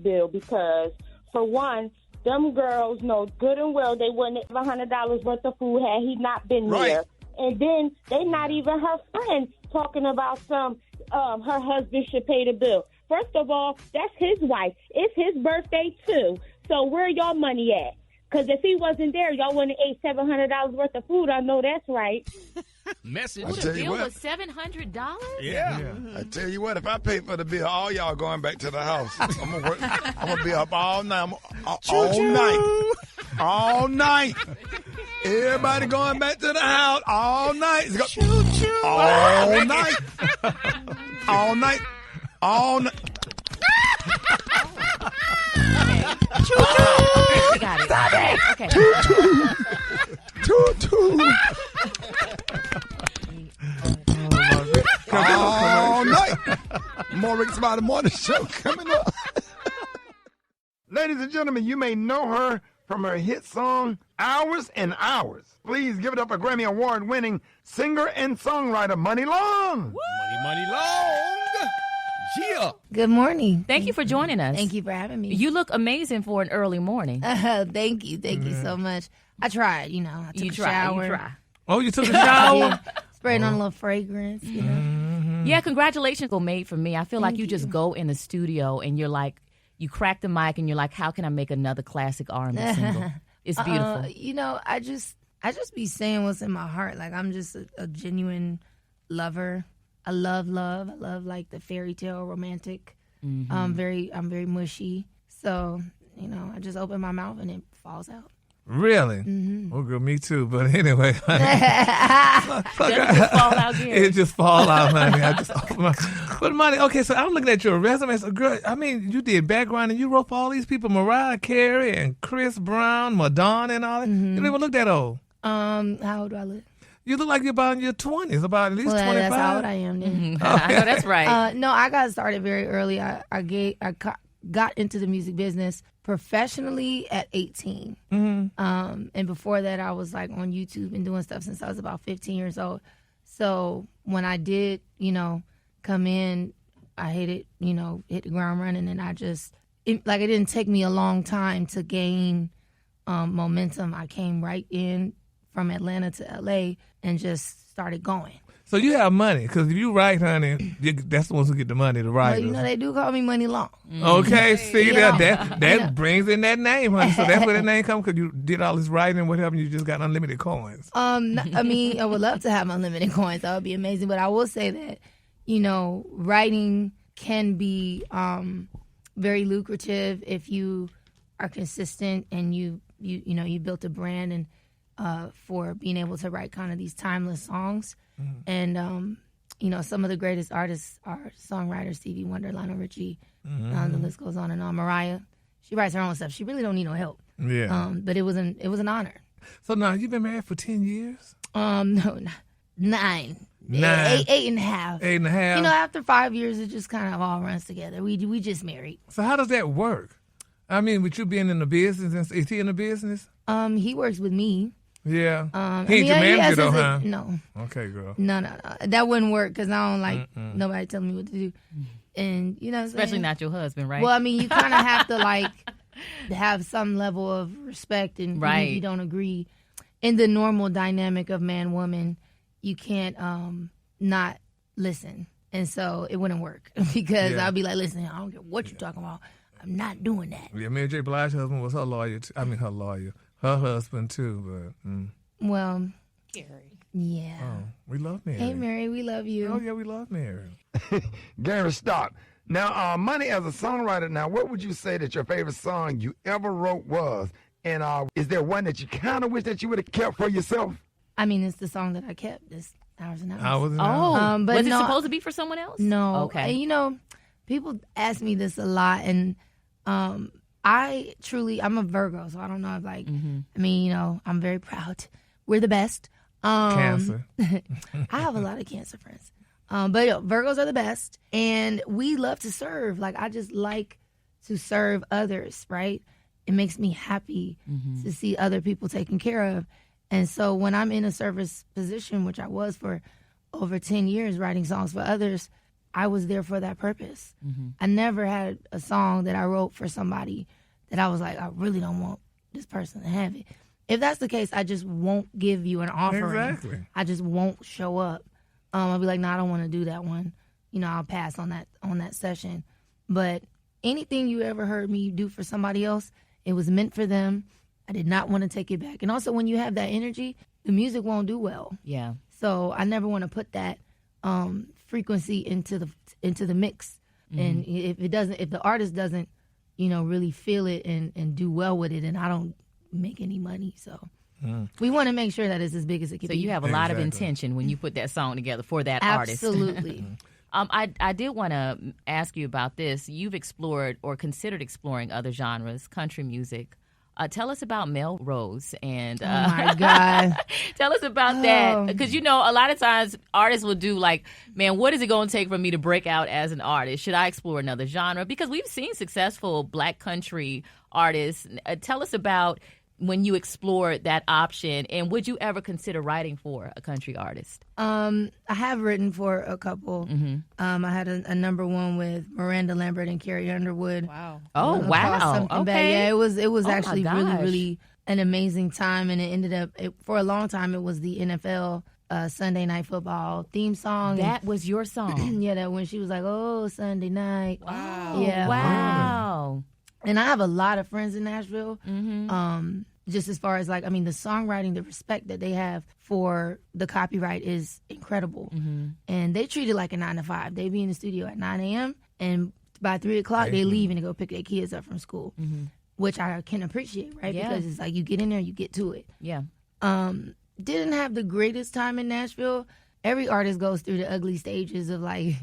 bill because, for one, them girls know good and well they wouldn't have $100 worth of food had he not been there. And then they not even her friend talking about her husband should pay the bill. First of all, that's his wife. It's his birthday, too. So where y'all money at? Because if he wasn't there, y'all wouldn't have ate $700 worth of food. I know that's right. Message. The bill was $700? Yeah. I tell you what, if I pay for the bill, all y'all going back to the house. I'm gonna work. I'm gonna be up all night. All night. Everybody going back to the house all night. All night. All night. All night. I got it. Stop it. Okay. Choo-choo. All night. More Rickey Smiley Morning Show coming up. Ladies and gentlemen, you may know her from her hit song, Hours and Hours. Please give it up for Grammy Award-winning singer and songwriter Money Long. Money Long. Yeah. Good morning. Thank you for joining us. Thank you for having me. You look amazing for an early morning. Thank you. Thank you so much. I tried, I took a shower. You try. Oh, you took a shower? Yeah. Sprayed on a little fragrance, Yeah, congratulations were made for me. I feel like you just go in the studio and you're like, you crack the mic and you're like, how can I make another classic R&B single? It's beautiful. I just be saying what's in my heart. Like, I'm just a genuine lover. I love love. I love like the fairy tale romantic. I'm very mushy. So, I just open my mouth and it falls out. Really? Oh, girl, me too. But anyway, honey. It just fall out, honey. I just open my. But money. Okay, so I'm looking at your resume. So, girl, I mean, you did background and you wrote for all these people: Mariah Carey and Chris Brown, Madonna, and all that. You don't even look that old. How old do I look? You look like you're about in your 20s, about at least 25. That's how old I am then. I know that's right. No, I got started very early. I got into the music business professionally at 18. And before that, I was like on YouTube and doing stuff since I was about 15 years old. So when I did, come in, I hit the ground running, and it didn't take me a long time to gain momentum. I came right in from Atlanta to LA and just started going. So you have money, because if you write, honey, that's the ones who get the money to write. Well, they do call me Money Long. Okay, see, that brings in that name, honey. So that's where that name comes, because you did all this writing and whatever, and you just got unlimited coins. I would love to have unlimited coins. That would be amazing. But I will say that, writing can be very lucrative if you are consistent and you built a brand and for being able to write kind of these timeless songs. And, some of the greatest artists are songwriters: Stevie Wonder, Lionel Richie, the list goes on and on. Mariah, she writes her own stuff. She really don't need no help. Yeah. But it was an honor. So now, you've been married for 10 years? No, 9. 8 and a half. 8 and a half. After 5 years, it just kind of all runs together. We just married. So how does that work? I mean, with you being in the business, is he in the business? He works with me. Yeah. He ain't your manager, though, huh? No. Okay, girl. No. That wouldn't work, because I don't like nobody telling me what to do. And, especially not your husband, right? Well, I mean, you kind of have to, have some level of respect. And even if you don't agree, in the normal dynamic of man-woman, you can't not listen. And so it wouldn't work, because I'll be like, listen, I don't care what you're talking about. I'm not doing that. Yeah, Mary J. Blige's husband was her lawyer. Her lawyer. Her husband, too, but... Well... Gary. Yeah. Oh, we love Mary. Hey, Mary, we love you. Oh, yeah, we love Mary. Gary, stop. Now, Money, as a songwriter, now, what would you say that your favorite song you ever wrote was? And is there one that you kind of wish that you would have kept for yourself? I mean, it's the song that I kept, this Hours and Hours. Hours and Hours. But was it supposed to be for someone else? No. Okay. And, people ask me this a lot, and... I'm a Virgo, so I don't know if, I mean, I'm very proud. We're the best. Cancer. I have a lot of Cancer friends. But Virgos are the best, and we love to serve. Like, I just like to serve others, right? It makes me happy to see other people taken care of. And so when I'm in a service position, which I was for over 10 years writing songs for others, I was there for that purpose. I never had a song that I wrote for somebody that I was like, I really don't want this person to have it. If that's the case, I just won't give you an offering. Exactly. I just won't show up. I'll be like, no, I don't want to do that one. You know, I'll pass on that session. But anything you ever heard me do for somebody else, it was meant for them. I did not want to take it back. And also, when you have that energy, the music won't do well. Yeah. So I never want to put that frequency into the mix. And if the artist doesn't, you know, really feel it and do well with it, and I don't make any money. So we want to make sure that it's as big as it can be. So you have a lot of intention when you put that song together for that artist. Absolutely. I did want to ask you about this. You've explored or considered exploring other genres, country music. Tell us about Melrose and oh my God. Tell us about that, because you know a lot of times artists will do like, man, what is it going to take for me to break out as an artist? Should I explore another genre? Because we've seen successful Black country artists. Tell us about when you explored that option, and would you ever consider writing for a country artist? I have written for a couple. I had a number one with Miranda Lambert and Carrie Underwood. Wow. Oh, wow. Okay. Yeah, it was Oh, my actually really, gosh. really an amazing time, and it ended up, for a long time, it was the NFL Sunday Night Football theme song. That was your song? Yeah, that when she was like, oh, Sunday night. Wow. Yeah. Wow. And I have a lot of friends in Nashville. Just as far as like, I mean, the songwriting, the respect that they have for the copyright is incredible. And they treat it like a 9 to 5. They be in the studio at 9 a.m. and by 3 o'clock they leave and they go pick their kids up from school, which I can appreciate, right? Yeah. Because it's like you get in there, you get to it. Yeah. Didn't have the greatest time in Nashville. Every artist goes through the ugly stages of like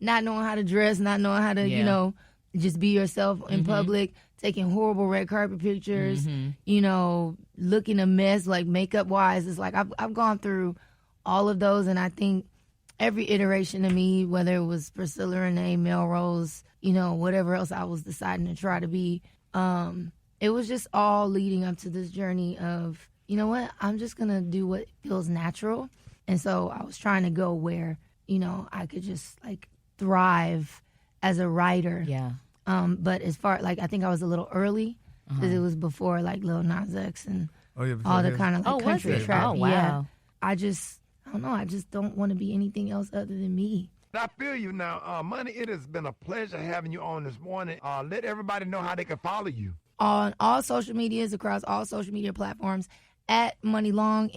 not knowing how to dress, not knowing how to, you know, just be yourself in public, taking horrible red carpet pictures, you know, looking a mess, like makeup wise. It's like I've gone through all of those, and I think every iteration of me, whether it was Priscilla Renee, Melrose, you know, whatever else I was deciding to try to be, it was just all leading up to this journey of, you know what, I'm just gonna do what feels natural. And so I was trying to go where, you know, I could just like thrive as a writer. Yeah. But as far, like, I think I was a little early because it was before, like, Lil Nas X and all the kind of, like, country trap. Oh, wow. Yeah. I don't know. I just don't want to be anything else other than me. I feel you now. Money, it has been a pleasure having you on this morning. Let everybody know how they can follow you. On all social medias, across all social media platforms, at Moneylong,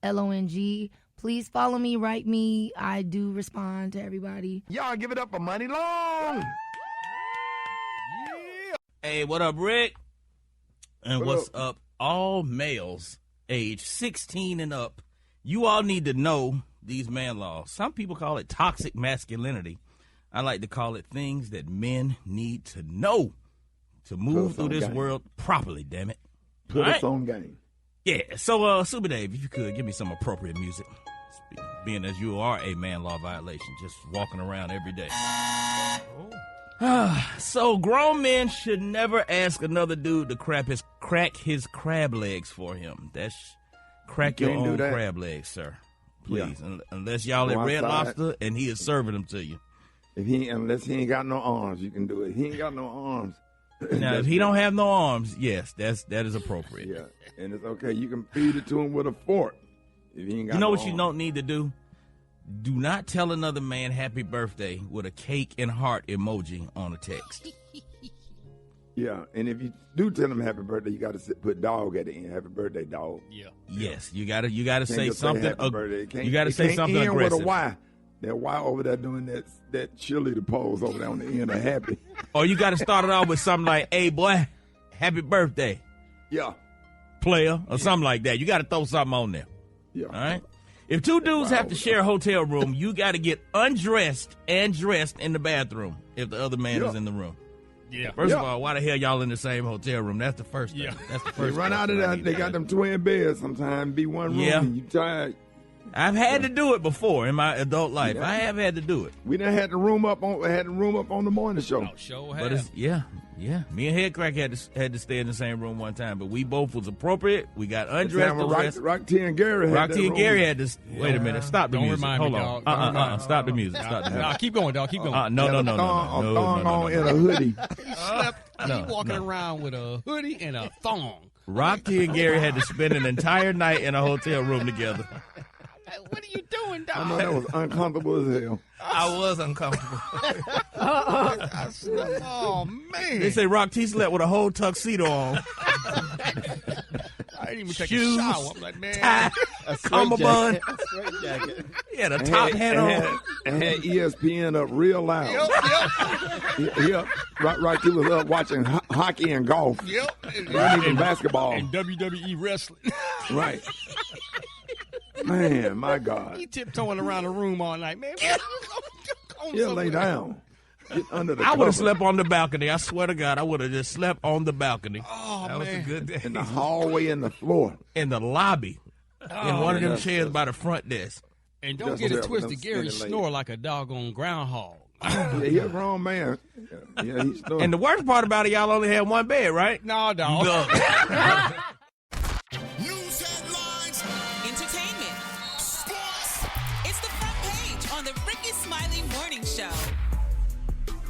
MUNILONG. Please follow me, write me. I do respond to everybody. Y'all give it up for Moneylong. Hey, what up, Rick? And what's up, all males age 16 and up? You all need to know these man laws. Some people call it toxic masculinity. I like to call it things that men need to know to move through this world properly, damn it. Put us on game. Yeah, so, Super Dave, if you could, give me some appropriate music. Being as you are a man law violation, just walking around every day. So grown men should never ask another dude to crack his crab legs for him. That's crack your own crab legs, sir. Please, unless y'all at Red Lobster and he is serving them to you. Unless he ain't got no arms, you can do it. He ain't got no arms. Now, if he don't have no arms, yes, that is appropriate. Yeah, and it's okay. You can feed it to him with a fork. If he ain't got you know no what arms. you don't need to do? Do not tell another man happy birthday with a cake and heart emoji on a text. Yeah, and if you do tell him happy birthday, you got to put dog at the end. Happy birthday, dog. Yeah. Yes, you got to say just something. happy birthday. You got to say something end aggressive. With a Y. That Y over there doing that cheerleader pose over there on the end of happy. Or you got to start it off with something like, "Hey boy, happy birthday." Yeah. Player or something like that. You got to throw something on there. Yeah. All right. If two dudes have to share a hotel room, you got to get undressed and dressed in the bathroom if the other man is in the room. Yeah. First of all, why the hell y'all in the same hotel room? That's the first thing. That's the They first run out of that. They got them twin beds sometimes. Be one room. Yeah. And you tired. I've had to do it before in my adult life. I have had to do it. We done had the room up on the morning show. But it's, yeah. Me and Headcrack had to stay in the same room one time, but we both was appropriate. We got undressed. Rock T and Gary had Rock T and Gary had to. Wait a minute. Stop the Don't music. remind me, Hold dog. on. Stop the music. Stop the music. Nah, keep going, dog. Keep going. No. A thong on in a hoodie. He walking around with a hoodie and a thong. Rock T and Gary had to spend an entire night in a hotel room together. What are you doing, dog? I know that was uncomfortable as hell. I was uncomfortable. Oh, man. They say Rock T slept with a whole tuxedo on. I didn't even take Shoes, a shower. I'm like, man. tie, cummerbund. Straight jacket. Yeah, the top hat on. And had ESPN up real loud. Yep. Right, he was up watching hockey and golf. Yep. Not even basketball. And WWE wrestling. Right. Man, my God. He tiptoeing around the room all night, man. Yeah, lay down. Get under the I would have cover. slept on the balcony. I swear to God, I would have just slept on the balcony. Oh, That was a good day. In the hallway and the floor. In the lobby. In one of them chairs by the front desk. And don't Just get it with twisted. them Gary skinny snore like a doggone groundhog. Yeah, he a grown man. Yeah, he's still. And the worst part about it, y'all only had one bed, right? No, dog. News headlines. Entertainment. Sports. It's the front page on the Rickey Smiley Morning Show.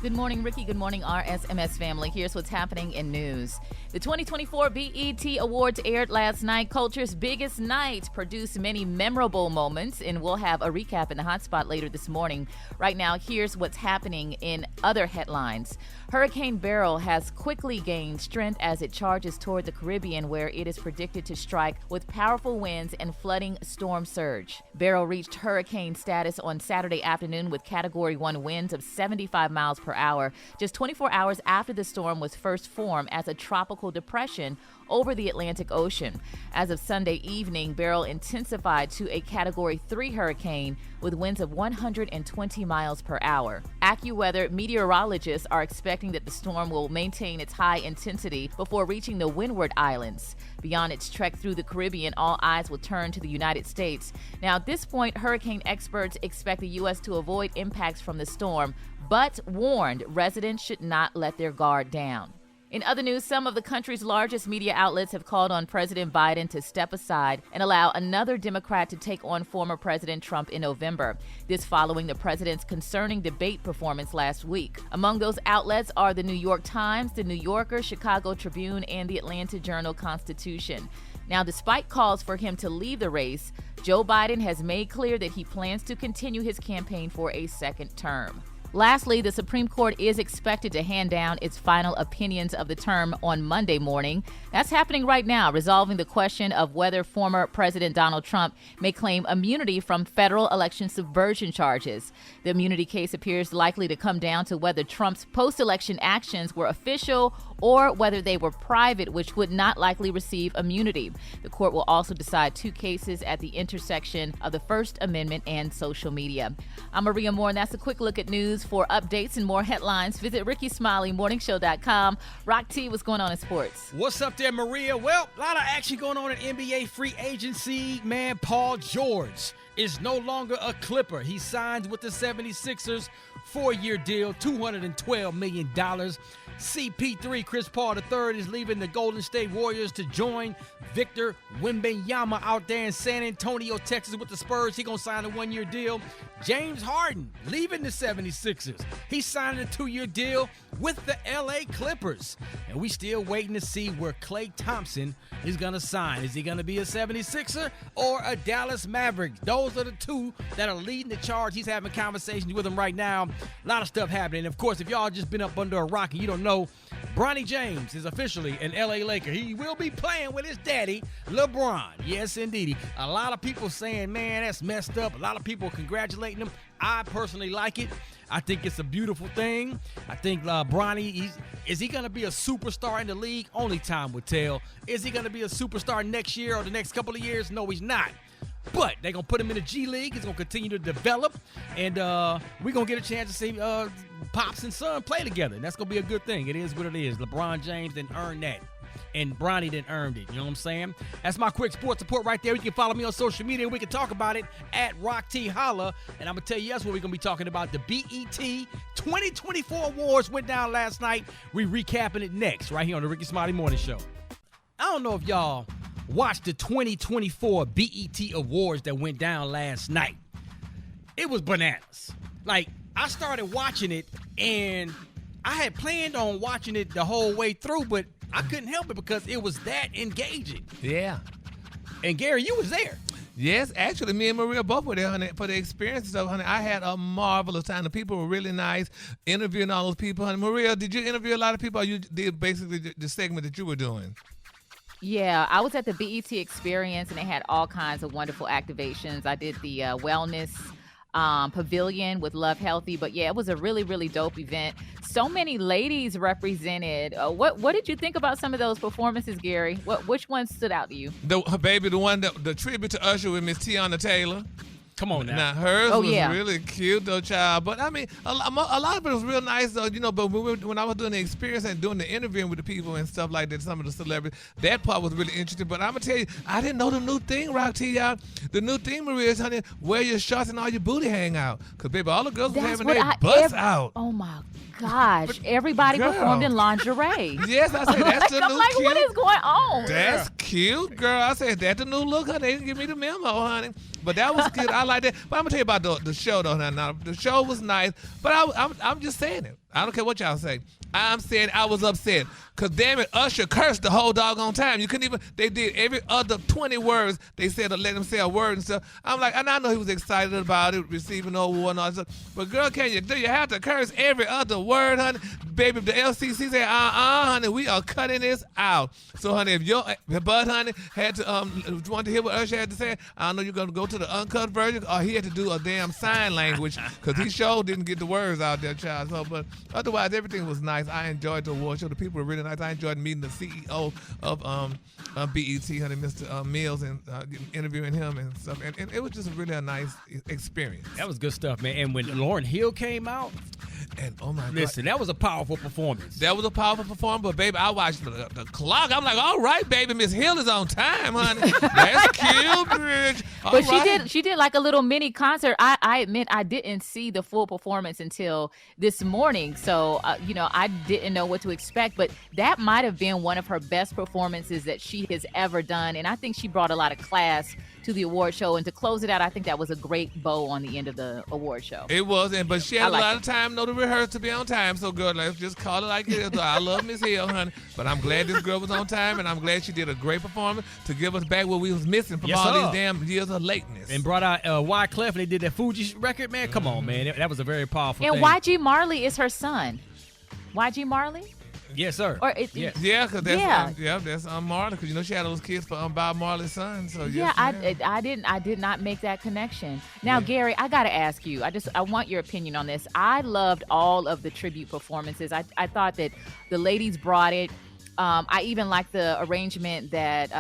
Good morning, Ricky. Good morning, RSMS family. Here's what's happening in news. The 2024 BET Awards aired last night. Culture's biggest night produced many memorable moments, and we'll have a recap in the hot spot later this morning. Right now, here's what's happening in other headlines. Hurricane Beryl has quickly gained strength as it charges toward the Caribbean, where it is predicted to strike with powerful winds and flooding storm surge. Beryl reached hurricane status on Saturday afternoon with Category 1 winds of 75 miles per hour, just 24 hours after the storm was first formed as a tropical depression over the Atlantic Ocean. As of Sunday evening, Beryl intensified to a Category 3 hurricane with winds of 120 miles per hour. AccuWeather meteorologists are expecting that the storm will maintain its high intensity before reaching the Windward Islands. Beyond its trek through the Caribbean, all eyes will turn to the United States. Now, at this point, hurricane experts expect the U.S. to avoid impacts from the storm, but warned residents should not let their guard down. In other news, some of the country's largest media outlets have called on President Biden to step aside and allow another Democrat to take on former President Trump in November. This following the president's concerning debate performance last week. Among those outlets are the New York Times, the New Yorker, Chicago Tribune, and the Atlanta Journal-Constitution. Now, despite calls for him to leave the race, Joe Biden has made clear that he plans to continue his campaign for a second term. Lastly, the Supreme Court is expected to hand down its final opinions of the term on Monday morning. That's happening right now, resolving the question of whether former President Donald Trump may claim immunity from federal election subversion charges. The immunity case appears likely to come down to whether Trump's post-election actions were official or whether they were private, which would not likely receive immunity. The court will also decide two cases at the intersection of the First Amendment and social media. I'm Maria Moore, and that's a quick look at news. For updates and more headlines, visit RickeySmileyMorningShow.com. Rock T, what's going on in sports? What's up there, Maria? Well, a lot of action going on in NBA free agency. Man, Paul George is no longer a Clipper. He signs with the 76ers, 4-year deal, $212 million. CP3, Chris Paul III, is leaving the Golden State Warriors to join Victor Wembanyama out there in San Antonio, Texas with the Spurs. He's going to sign a 1-year deal. James Harden leaving the 76ers. He's signing a 2-year deal with the LA Clippers. And we still waiting to see where Klay Thompson is going to sign. Is he going to be a 76er or a Dallas Maverick? Those are the two that are leading the charge. He's having conversations with them right now. A lot of stuff happening. Of course, if y'all just been up under a rock and you don't know, Bronny James is officially an LA Laker. He will be playing with his daddy, LeBron. Yes, indeed. A lot of people saying, man, that's messed up. A lot of people congratulating him. I personally like it. I think it's a beautiful thing. I think Bronny, is he going to be a superstar in the league? Only time will tell. Is he going to be a superstar next year or the next couple of years? No, he's not. but they're going to put him in the G League. He's going to continue to develop, and we're going to get a chance to see Pops and Son play together, and that's going to be a good thing. It is what it is. LeBron James didn't earn that, and Bronny didn't earn it. You know what I'm saying? That's my quick sports report right there. You can follow me on social media. We can talk about it at Rock T Holla, and I'm going to tell you that's what we're going to be talking about. The BET 2024 awards went down last night. We recapping it next right here on the Rickey Smiley Morning Show. I don't know if y'all watched the 2024 BET Awards that went down last night. It was bananas. Like, I started watching it, and I had planned on watching it the whole way through, but I couldn't help it because it was that engaging. Yeah. And, Gary, you was there. Yes, actually, me and Maria both were there, honey, for the experience. So, honey, I had a marvelous time. The people were really nice, interviewing all those people. Honey, Maria, did you interview a lot of people, or you did basically the segment that you were doing? Yeah, I was at the BET Experience, and they had all kinds of wonderful activations. I did the wellness pavilion with Love Healthy, but yeah, it was a really, really dope event. So many ladies represented. What did you think about some of those performances, Gary? Which one stood out to you? The one the tribute to Usher with Miss Tiana Taylor. Come on now. Now, hers was really cute, though, child. But, I mean, a lot of it was real nice, though, you know. But when I was doing the experience and doing the interviewing with the people and stuff like that, some of the celebrities, that part was really interesting. But I'm going to tell you, I didn't know the new thing, Rock T, y'all. The new thing, Maria, is, honey, wear your shorts and all your booty hang out. Because, baby, all the girls were having their butts out. Oh, my gosh. Everybody performed in lingerie. Yes, I said, that's the new like, cute. what is going on? That's cute, girl. I said, that's the new look, honey. They didn't give me the memo, honey. But that was good. I like that. But I'm going to tell you about the show, though. Now, the show was nice, but I'm just saying it. I don't care what y'all say. I'm saying I was upset. Because, damn it, Usher cursed the whole doggone time. You couldn't even, they did every other 20 words they said to let him say a word and stuff. I'm like, and I know he was excited about it, receiving an award and all that stuff. But, girl, do you have to curse every other word, honey? Baby, if the LCC say, honey, we are cutting this out. So, honey, if your bud, honey, had to, want to hear what Usher had to say, I know you're going to go to the uncut version, or he had to do a damn sign language, because he sure didn't get the words out there, child. So, but otherwise, everything was nice. I enjoyed the award show. The people were really nice. I enjoyed meeting the CEO of BET, honey, Mr. Mills, and interviewing him and stuff. And it was just really a nice experience. That was good stuff, man. And when Lauryn Hill came out, and oh my God. Listen, that was a powerful performance. That was a powerful performance, but baby, I watched the clock. I'm like, all right, baby, Miss Hill is on time, honey. That's cute, bitch. But she did like a little mini concert. I admit I didn't see the full performance until this morning, so I didn't know what to expect. But that might have been one of her best performances that she has ever done, and I think she brought a lot of class to the award show. And to close it out, I think that was a great bow on the end of the award show. It was, but she had a lot of time, to rehearse to be on time. So, girl, let's just call it like it is. I love Miss Hill, honey, but I'm glad this girl was on time, and I'm glad she did a great performance to give us back what we was missing from these damn years of lateness. And brought out Wyclef, and they did that Fuji record, man. Come on, man. That was a very powerful and thing. YG Marley is her son. YG Marley? Yes, sir. Yes. Yeah, because that's Marley, because she had those kids for Bob Marley's son. So I did not make that connection. Now, Gary, I got to ask you. I want your opinion on this. I loved all of the tribute performances. I thought that the ladies brought it. I even liked the arrangement that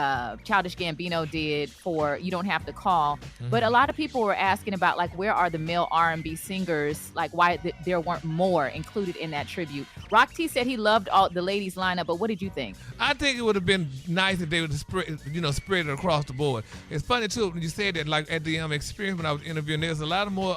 Childish Gambino did for "You Don't Have to Call." Mm-hmm. But a lot of people were asking about, like, where are the male R&B singers? Like, why there weren't more included in that tribute. Rock T said he loved all the ladies' lineup, but what did you think? I think it would have been nice if they would have spread it across the board. It's funny too when you said that, like at the experience when I was interviewing, there's a lot of more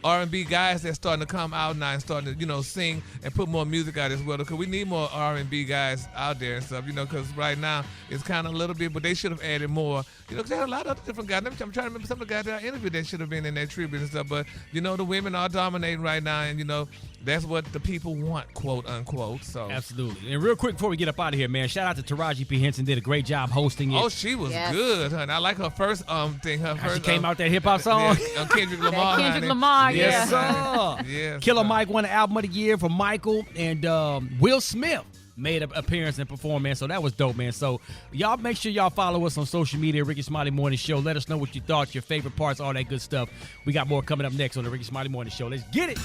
R&B guys that's starting to come out now and starting to sing and put more music out as well, because we need more R&B guys out there and stuff, because right now it's kind of a little bit, but they should have added more, because they had a lot of other different guys. I'm trying to remember some of the guys that I interviewed that should have been in that tribute and stuff, but the women are dominating right now, and that's what the people want, quote unquote. So absolutely. And real quick before we get up out of here, man, shout out to Taraji P. Henson, did a great job hosting it. Oh, she was good, honey. I like her first thing. She came out that hip hop song. Kendrick Lamar. Kendrick Lamar, yes, sir. Yes, Killer Mike won the album of the year for Michael, and Will Smith made an appearance and performed, man. So that was dope, man. So y'all make sure y'all follow us on social media, Rickey Smiley Morning Show. Let us know what you thought, your favorite parts, all that good stuff. We got more coming up next on the Rickey Smiley Morning Show. Let's get it.